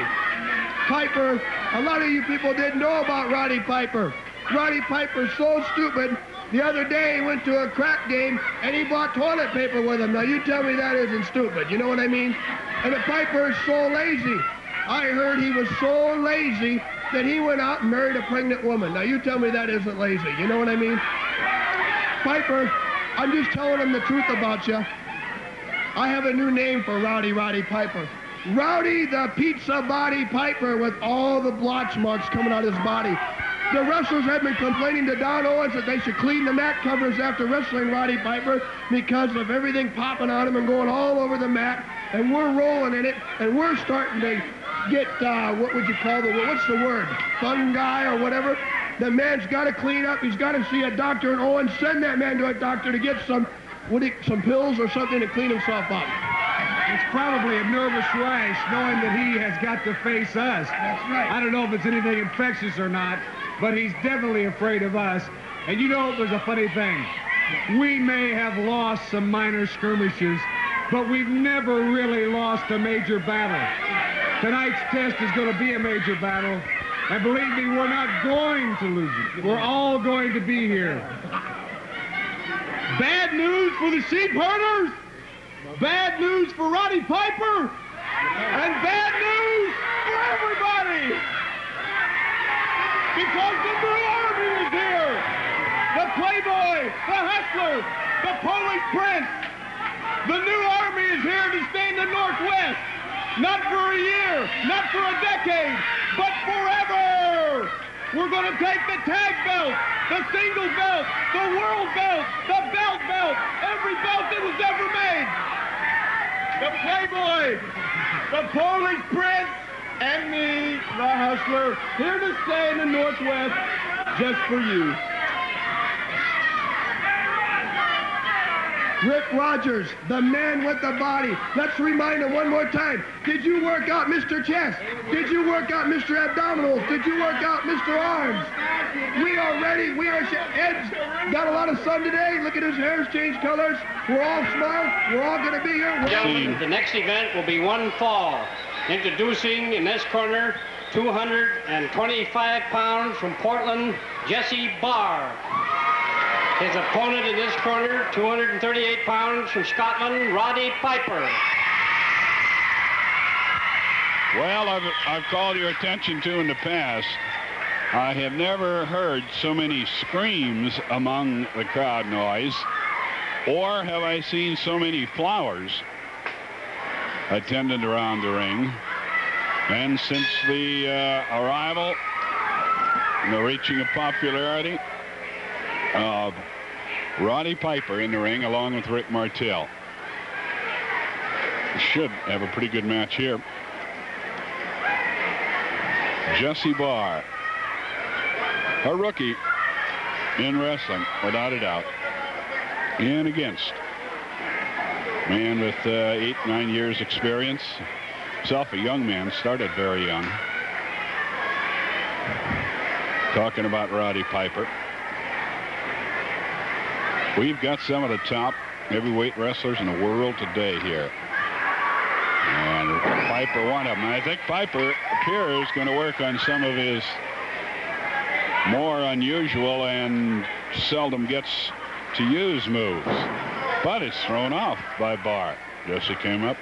Piper, a lot of you people didn't know about Roddy Piper. Roddy Piper's so stupid. The other day he went to a crack game and he bought toilet paper with him. Now you tell me that isn't stupid. You know what I mean? And the Piper is so lazy. I heard he was so lazy that he went out and married a pregnant woman. Now you tell me that isn't lazy. You know what I mean? Piper, I'm just telling him the truth about you. I have a new name for Roddy Piper. Rowdy the Pizza Body Piper, with all the blotch marks coming out of his body. The wrestlers have been complaining to Don Owens that they should clean the mat covers after wrestling Roddy Piper because of everything popping on him and going all over the mat. And we're rolling in it, and we're starting to get, what would you call what's the word? Fungi or whatever. The man's got to clean up. He's got to see a doctor, and Owens send that man to a doctor to get some pills or something to clean himself up. It's probably a nervous rash knowing that he has got to face us. That's right. I don't know if it's anything infectious or not, but he's definitely afraid of us. And you know, there's a funny thing. We may have lost some minor skirmishes, but we've never really lost a major battle. Tonight's test is going to be a major battle. And believe me, we're not going to lose it. We're all going to be here. Bad news for the sheep herders. Bad news for Roddy Piper. And bad news for everybody. Because the new Army is here. The Playboy, the Hustler, the Polish Prince. The new Army is here to stay in the Northwest. Not for a year, not for a decade, but forever. We're going to take the tag belt, the singles belt, the world belt, the belt, every belt that was ever made. The Playboy, the Polish Prince, and me, the Hustler, here to stay in the Northwest just for you. Rick Rogers, the man with the body. Let's remind him one more time. Did you work out Mr. Chest? Did you work out Mr. Abdominals? Did you work out Mr. Arms? We are ready. Ed's got a lot of sun today. Look at his hair's changed colors. We're all smiles. We're all going to be here. Gentlemen, the next event will be one fall. Introducing in this corner, 225 pounds from Portland, Jesse Barr. His opponent in this corner, 238 pounds from Scotland, Roddy Piper. Well, I've called your attention to in the past, I have never heard so many screams among the crowd noise, or have I seen so many flowers attended around the ring. And since the arrival and the reaching of popularity of Roddy Piper in the ring along with Rick Martel. Should have a pretty good match here. Jesse Barr, a rookie in wrestling, without a doubt. And against man with 8-9 years experience. Himself a young man, started very young. Talking about Roddy Piper. We've got some of the top heavyweight wrestlers in the world today here. And Piper, one of them. I think Piper appears going to work on some of his more unusual and seldom gets to use moves. But it's thrown off by Barr. Jesse came up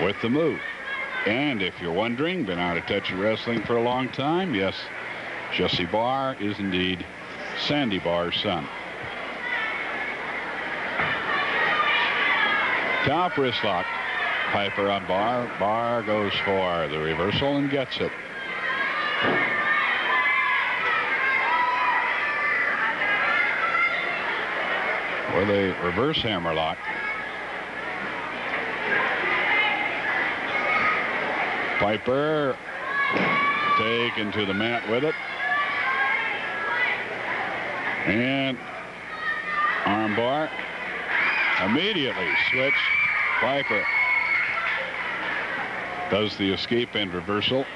with the move. And if you're wondering, been out of touch with wrestling for a long time, yes, Jesse Barr is indeed Sandy Barr's son. Top wrist lock. Piper on Barr. Barr goes for the reversal and gets it. With a reverse hammerlock. Piper taken to the mat with it. And armbar. Immediately switch. Piper does the escape and reversal.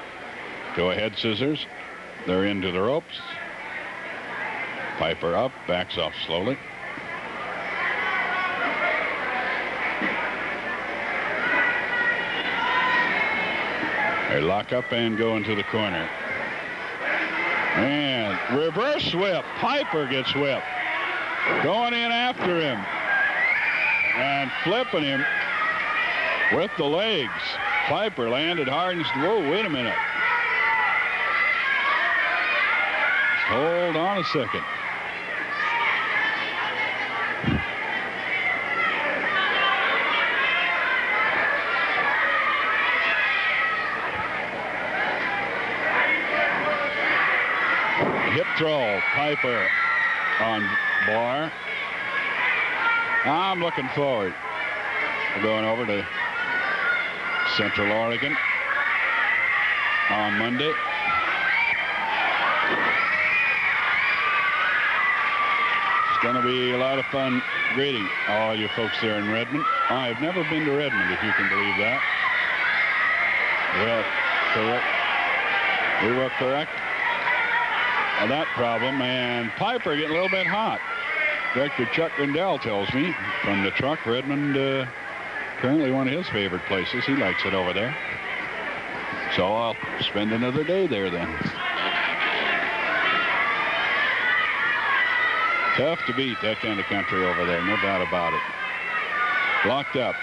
Go ahead scissors. They're into the ropes. Piper up, backs off slowly. They lock up and go into the corner. And reverse whip. Piper gets whipped. Going in after him. And flipping him with the legs. Piper landed hard and, whoa, wait a minute. Hold on a second. Hip throw, Piper on Barr. I'm looking forward. We're going over to Central Oregon on Monday. It's going to be a lot of fun greeting all you folks there in Redmond. I've never been to Redmond, if you can believe that. Well, correct. We will correct that problem. And Piper getting a little bit hot. Director Chuck Grindell tells me from the truck. Redmond currently one of his favorite places. He likes it over there. So I'll spend another day there then. Tough to beat that kind of country over there, no doubt about it. Locked up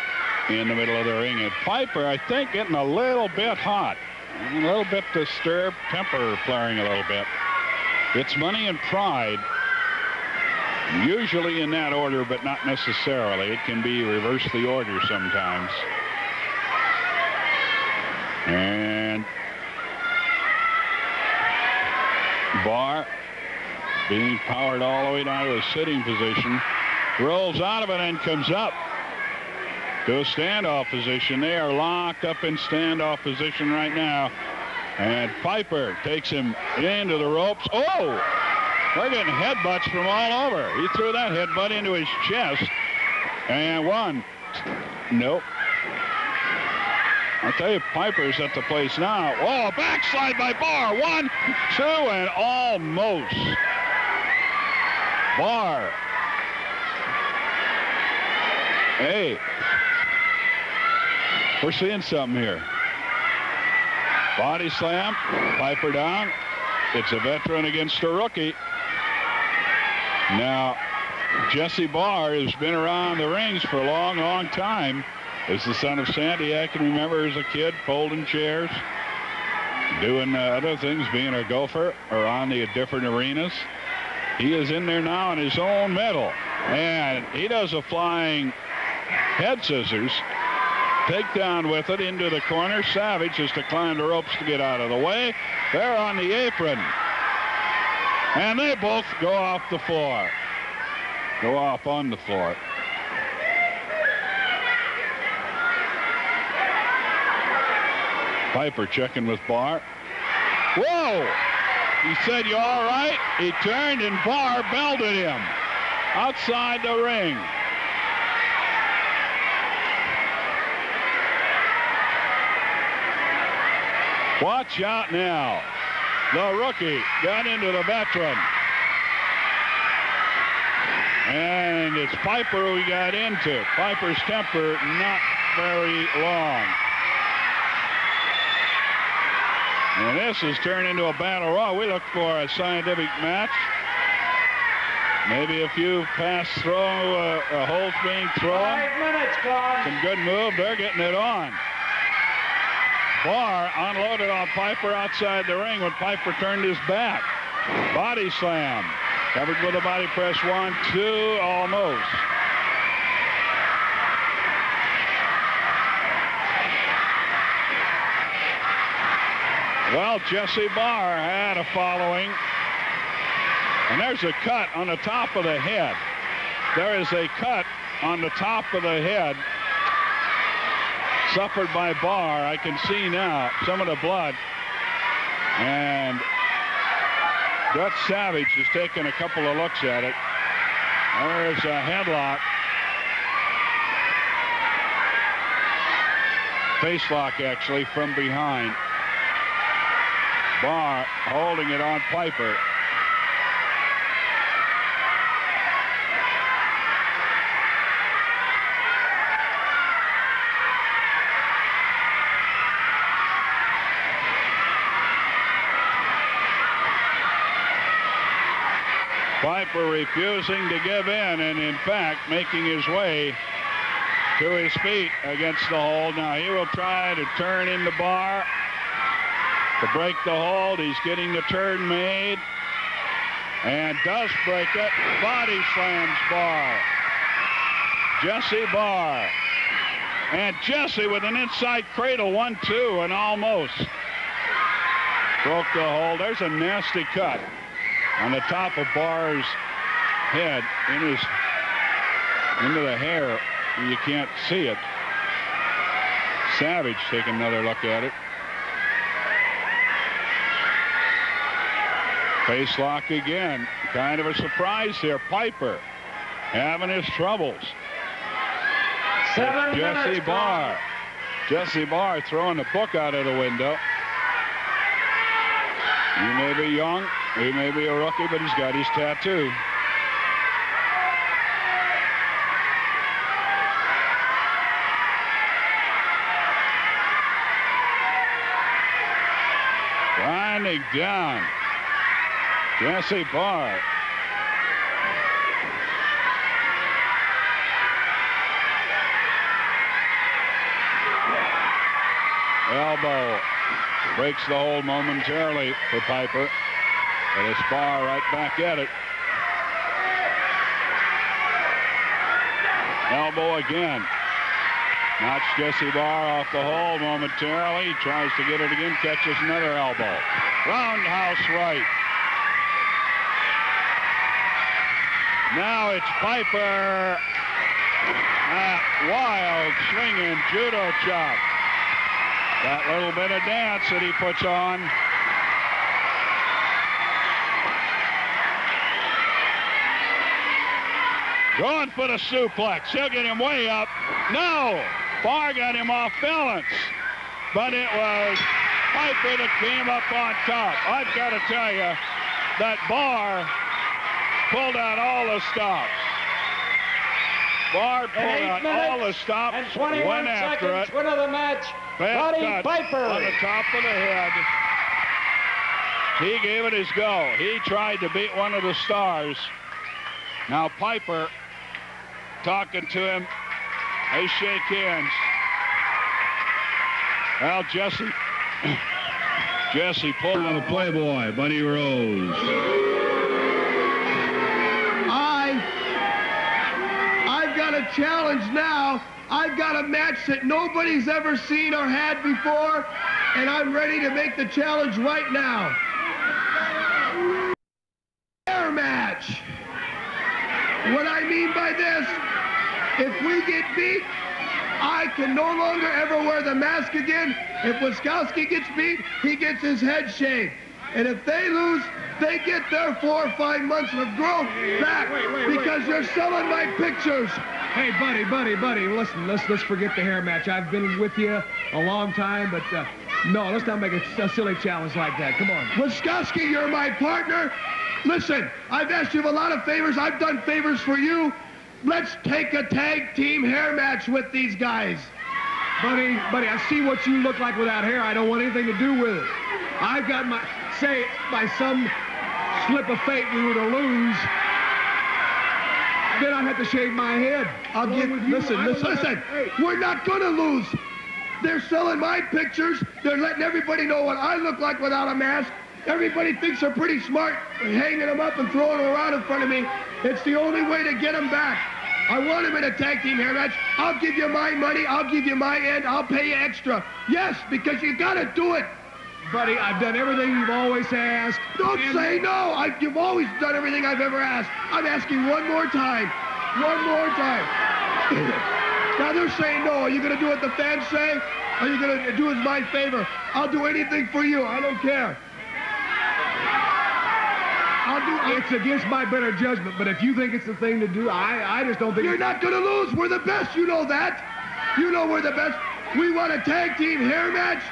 in the middle of the ring. And Piper, I think, getting a little bit hot. A little bit disturbed, temper flaring a little bit. It's money and pride. Usually in that order, but not necessarily. It can be reverse the order sometimes. And Barr being powered all the way down to a sitting position. Rolls out of it and comes up to a standoff position. They are locked up in standoff position right now. And Piper takes him into the ropes. Oh! They're getting headbutts from all over. He threw that headbutt into his chest. And one. Nope. I'll tell you, Piper's at the place now. Oh, a backslide by Barr. 1, 2, and almost. Barr. Hey. We're seeing something here. Body slam. Piper down. It's a veteran against a rookie. Now, Jesse Barr has been around the rings for a long, long time. Is the son of Sandy. I can remember as a kid folding chairs, doing other things, being a gopher or on the different arenas. He is in there now on his own metal. And he does a flying head scissors. Takedown with it into the corner. Savage has to climb the ropes to get out of the way. They're on the apron. And they both go off the floor. Go off on the floor. Piper checking with Barr. Whoa! He said, "You all right?" He turned and Barr belted him outside the ring. Watch out now. The rookie got into the veteran. And it's Piper who he got into. Piper's temper not very long. And this has turned into a battle royal. We look for a scientific match. Maybe a few pass throw, holes being thrown. 5 minutes gone. Some good move. They're getting it on. Barr unloaded on Piper outside the ring when Piper turned his back. Body slam. Covered with a body press. 1, 2, almost. Well, Jesse Barr had a following. And there's a cut on the top of the head. There is a cut on the top of the head suffered by Barr. I can see now some of the blood. And Dutch Savage has taken a couple of looks at it. There's a headlock. Face lock, actually, from behind. Barr holding it on Piper. Piper refusing to give in, and in fact making his way to his feet against the hold. Now he will try to turn in the Barr to break the hold. He's getting the turn made and does break it. Body slams Barr. Jesse Barr. And Jesse with an inside cradle, 1-2, and almost broke the hold. There's a nasty cut on the top of Barr's head into the hair. You can't see it. Savage taking another look at it. Face lock again. Kind of a surprise here. Piper having his troubles. 7 Jesse minutes. Barr. Jesse Barr throwing the book out of the window. He may be young. He may be a rookie, but he's got his tattoo. Grinding down. Jesse Barr. Elbow breaks the hold momentarily for Piper. But it's Barr right back at it. Elbow again. Knocks Jesse Barr off the hold momentarily. He tries to get it again, catches another elbow. Roundhouse right. Now it's Piper. That wild swinging judo chop. That little bit of dance that he puts on. Going for the suplex. He'll get him way up. No! Barr got him off balance. But it was Piper that came up on top. I've got to tell you that Barr pulled out all the stops. Barr pulled out all the stops, and 21 went after seconds, it. winner of the match, Bad Roddy cut Piper. on the top of the head. He gave it his go. He tried to beat one of the stars. Now Piper talking to him. They shake hands. Well, Jesse pulled on the Playboy, Buddy Rose. I've got a challenge now. I've got a match that nobody's ever seen or had before, and I'm ready to make the challenge right now. Air match. What I mean by this, if we get beat, I can no longer ever wear the mask again. If Wiskowski gets beat, he gets his head shaved. And if they lose, they get their 4 or 5 months of growth back because you're selling my pictures. Hey, buddy, listen, let's forget the hair match. I've been with you a long time, but no, let's not make a silly challenge like that. Come on. Wiskowski, you're my partner. Listen, I've asked you a lot of favors. I've done favors for you. Let's take a tag team hair match with these guys. Buddy, I see what you look like without hair. I don't want anything to do with it. I've got say, by some slip of fate we were to lose, then I'd have to shave my head. Listen, we're not gonna lose. They're selling my pictures. They're letting everybody know what I look like without a mask. Everybody thinks they're pretty smart, hanging them up and throwing them around in front of me. It's the only way to get them back. I want them in a tag team hair match. I'll give you my money. I'll give you my end. I'll pay you extra. Yes, because you got to do it. Buddy, I've done everything you've always asked. Don't say no. You've always done everything I've ever asked. I'm asking one more time. One more time. Now they're saying no. Are you going to do what the fans say? Are you going to do as my favor? I'll do anything for you. I don't care. It's against my better judgment, but if you think it's the thing to do, I just don't think... You're not going to lose. We're the best. You know that. You know we're the best. We want a tag team hair match.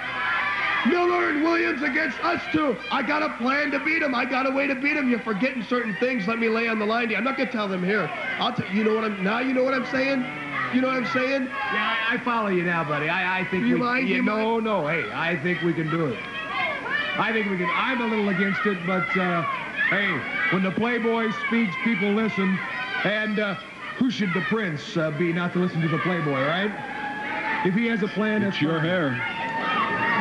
Miller and Williams against us two. I got a plan to beat them. I got a way to beat them. You're forgetting certain things. Let me lay on the line. I'm not going to tell them here. You know what I'm saying? You know what I'm saying? Yeah, I follow you now, buddy. I think you mind? No. Hey, I think we can do it. I think we can. I'm a little against it, but hey, when the Playboy speaks, people listen. And who should the prince be not to listen to the Playboy, right? If he has a plan, it's your hair.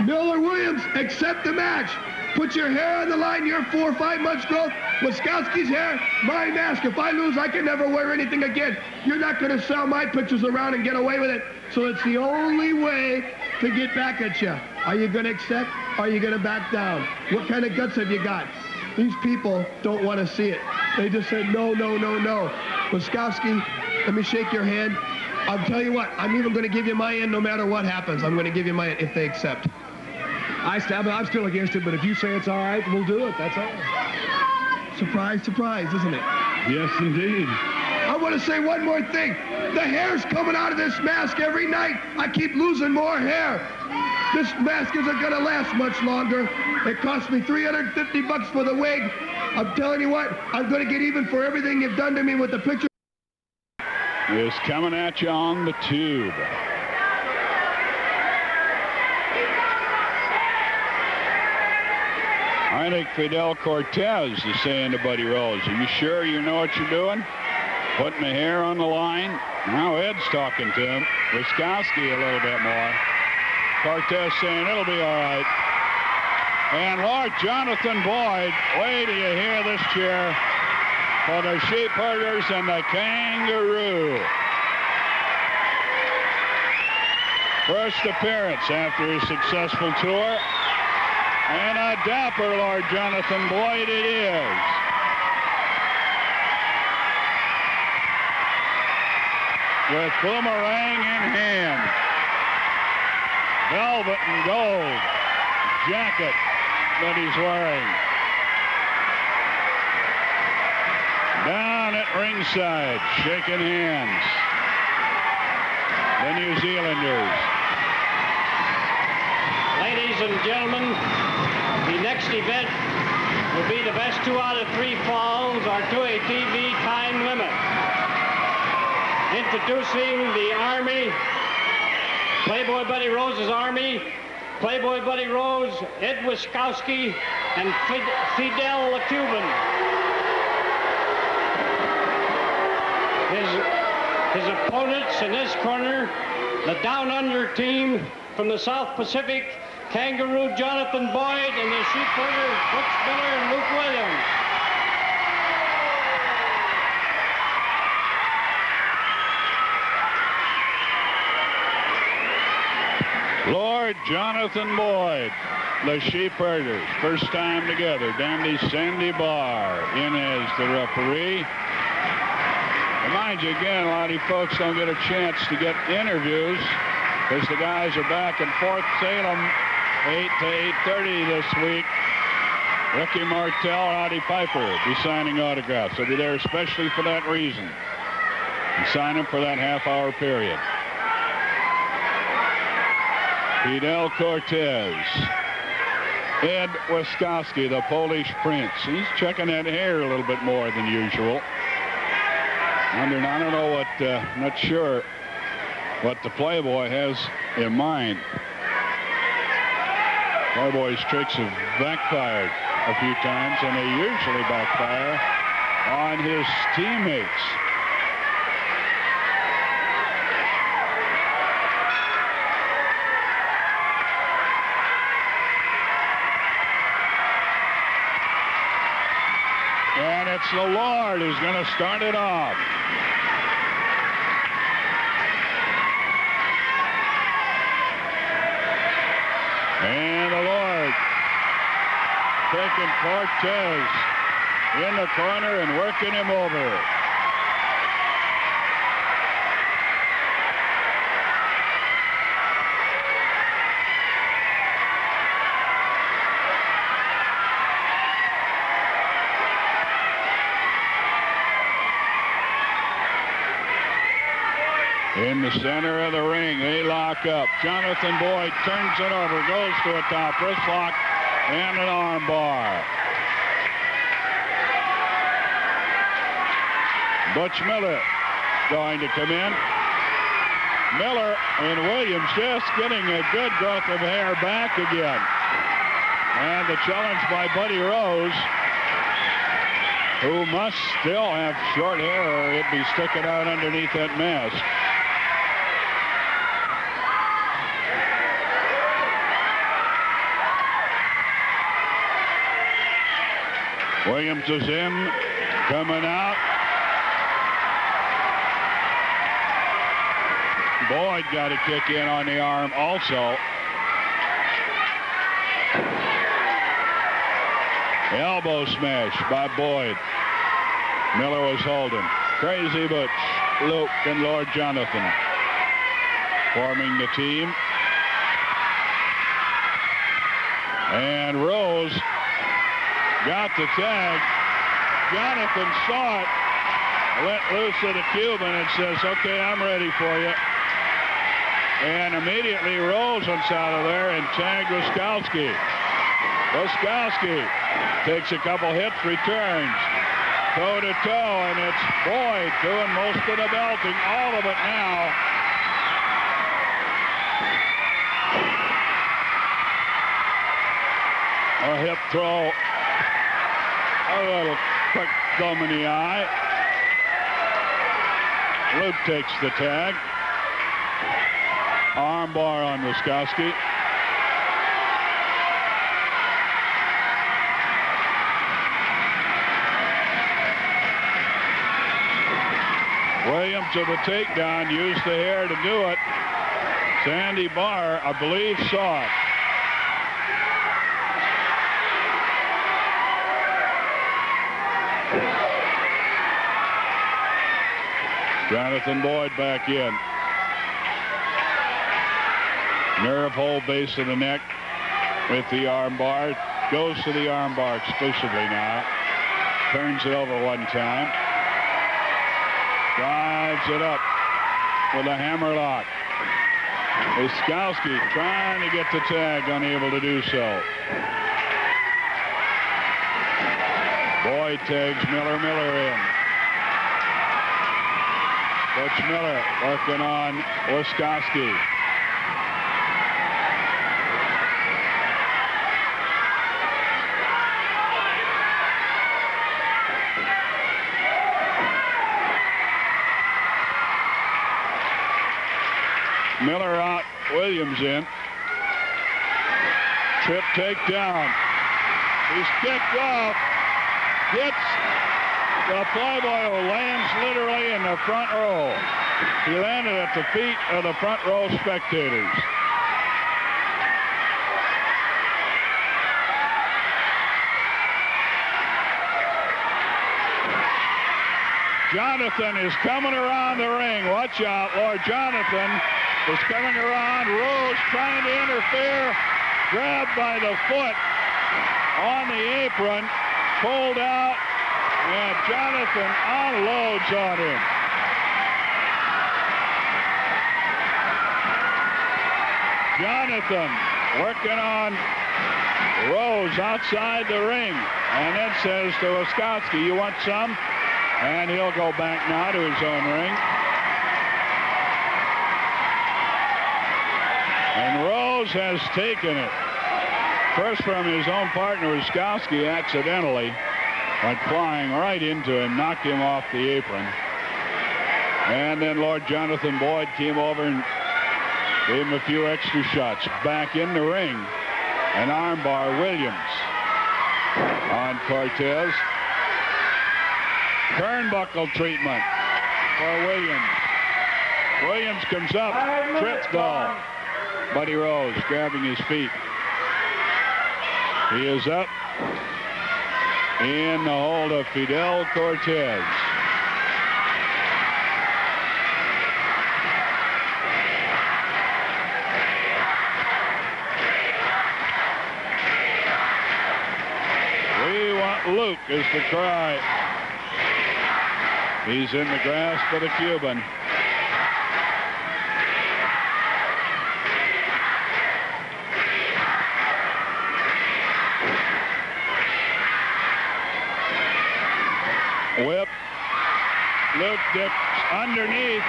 Miller Williams, accept the match. Put your hair on the line. You're 4 or 5 months growth. Wiskowski's hair, my mask. If I lose, I can never wear anything again. You're not going to sell my pictures around and get away with it. So it's the only way to get back at you. Are you going to accept? Are you going to back down? What kind of guts have you got? These people don't want to see it. They just said, no. Wiskowski, let me shake your hand. I'll tell you what, I'm even going to give you my end no matter what happens. I'm going to give you my end if they accept. I'm still against it, but if you say it's all right, we'll do it. That's all. Surprise, surprise, isn't it? Yes, indeed. I want to say one more thing. The hair's coming out of this mask every night. I keep losing more hair. This mask isn't going to last much longer. It cost me $350 for the wig. I'm telling you what, I'm going to get even for everything you've done to me with the picture. Is coming at you on the tube. I think Fidel Cortez is saying to Buddy Rose, are you sure you know what you're doing? Putting the hair on the line. Now Ed's talking to him. Wiskowski a little bit more. Cortez saying it'll be all right. And Lord Jonathan Boyd, wait till you hear this cheer for the Sheep Herders and the Kangaroo. First appearance after a successful tour. And a dapper Lord Jonathan Boyd it is. With boomerang in hand. Velvet and gold jacket that he's wearing. Down at ringside, shaking hands. The New Zealanders. Ladies and gentlemen, the next event will be the best 2 out of 3 falls or to a TV time limit. Introducing the Army, Playboy Buddy Rose's Army, Playboy Buddy Rose, Ed Wiskowski, and Fidel the Cuban. His opponents in this corner, the Down Under team from the South Pacific, Kangaroo Jonathan Boyd, and the Sheep Herders, Butch Miller and Luke Williams. Lord Jonathan Boyd, the Sheep Herders, first time together. Dandy Sandy Barr in as the referee. Remind you again, a lot of you folks don't get a chance to get interviews because the guys are back in Fort Salem 8 to 8:30 this week. Ricky Martel, Roddy Piper will be signing autographs. They'll be there especially for that reason. And sign them for that half-hour period. Fidel Cortez. Ed Wiskowski, the Polish Prince. He's checking that hair a little bit more than usual. I don't know what, not sure what the Playboy has in mind. Playboy's tricks have backfired a few times, and they usually backfire on his teammates. And it's the Lord who's going to start it off. And the Lord taking Cortez in the corner and working him over. In the center of the ring, they lock up. Jonathan Boyd turns it over, goes to a top wrist lock and an arm bar. Butch Miller going to come in. Miller and Williams just getting a good growth of hair back again. And the challenge by Buddy Rose, who must still have short hair or it'd be sticking out underneath that mask. Williams is in, coming out. Boyd got a kick in on the arm also. Elbow smash by Boyd. Miller was holding. Crazy Butch, Luke, and Lord Jonathan forming the team. And Rose got the tag. Jonathan saw it, let loose of the Cuban and says, okay, I'm ready for you. And immediately Rose went out of there and tagged Wiskowski. Wiskowski takes a couple hits, returns toe to toe, and it's Boyd doing most of the belting, all of it now. A hip throw, a little quick thumb in the eye. Luke takes the tag. Arm bar on Wiskowski. Williams to the takedown, used the hair to do it. Sandy Barr, I believe, saw it. Jonathan Boyd back in. Nerve hold, base of the neck with the arm bar. Goes to the arm bar exclusively now. Turns it over one time. Drives it up with a hammerlock. Wiskowski trying to get the tag, unable to do so. Boyd tags Miller. Miller in. Butch Miller working on Wiskowski. Miller out, Williams in. Trip takedown. He's kicked off. Gets the Playboy, who lands literally in the front row. He landed at the feet of the front row spectators. Jonathan is coming around the ring. Watch out, Lord Jonathan is coming around. Rose trying to interfere. Grabbed by the foot on the apron. Pulled out. And Jonathan unloads on him. Jonathan working on Rose outside the ring. And then says to Wiskowski, you want some? And he'll go back now to his own ring. And Rose has taken it. First from his own partner, Wiskowski, accidentally went flying right into him, knocked him off the apron. And then Lord Jonathan Boyd came over and gave him a few extra shots. Back in the ring, an armbar, Williams on Cortez. Turnbuckle treatment for Williams. Williams comes up, tripped though. Buddy Rose grabbing his feet. He is up, in the hold of Fidel Cortez. We want Luke is the cry. He's in the grasp of the Cuban. Whip. Luke dips underneath.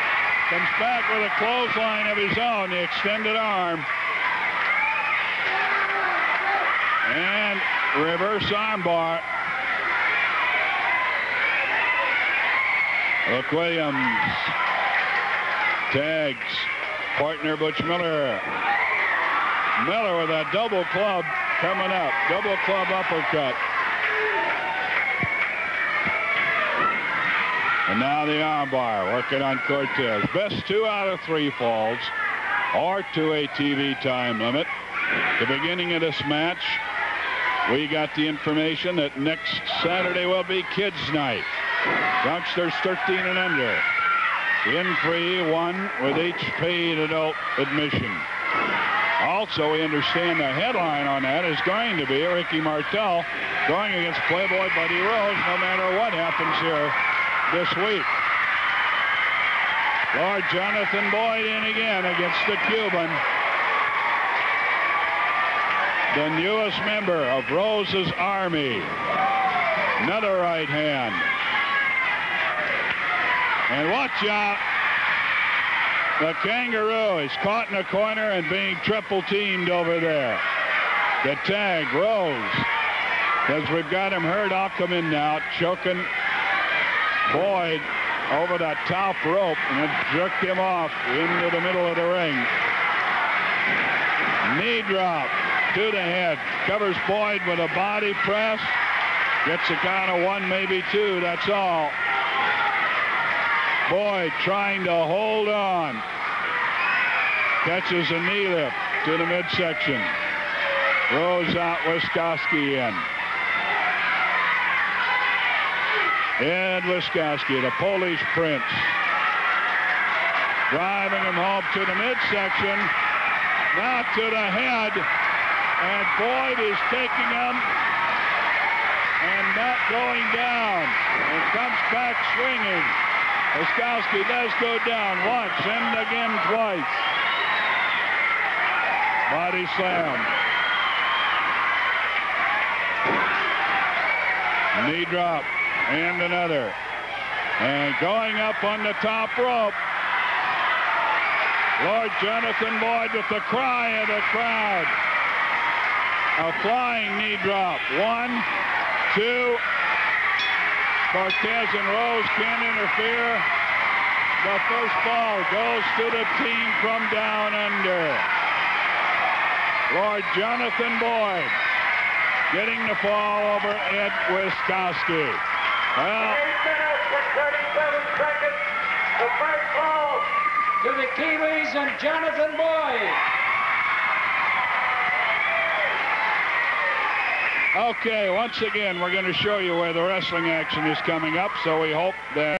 Comes back with a clothesline of his own. The extended arm. And reverse armbar. Luke Williams tags partner Butch Miller. Miller with a double club coming up. Double club uppercut. And now the armbar working on Cortez. Best 2 out of 3 falls or to a TV time limit. The beginning of this match, we got the information that next Saturday will be kids' night. Youngsters 13 and under. In free, 1 with each paid adult admission. Also, we understand the headline on that is going to be Ricky Martel going against Playboy Buddy Rose no matter what happens here this week. Lord Jonathan Boyd in again against the Cuban. The newest member of Rose's Army. Another right hand. And watch out. The Kangaroo is caught in a corner and being triple teamed over there. The tag, Rose. As we've got him hurt, I'll come in now, choking Boyd over that top rope and then jerked him off into the middle of the ring. Knee drop to the head. Covers Boyd with a body press. Gets a count of 1, maybe 2. That's all. Boyd trying to hold on. Catches a knee lift to the midsection. Rose out, Wiskoski in. Ed Wiskoski, the Polish Prince. Driving him home to the midsection. Now to the head. And Boyd is taking him and not going down. And comes back swinging. Wiskoski does go down once and again twice. Body slam. Knee drop. And another. And going up on the top rope. Lord Jonathan Boyd with the cry of the crowd. A flying knee drop. 1, 2. Cortez and Rose can't interfere. The first ball goes to the team from down under. Lord Jonathan Boyd getting the fall over Ed Wiskoski. Well, 8 minutes and 37 seconds. The first ball to the Kiwis and Jonathan Boyd. okay, once again, we're going to show you where the wrestling action is coming up, so we hope that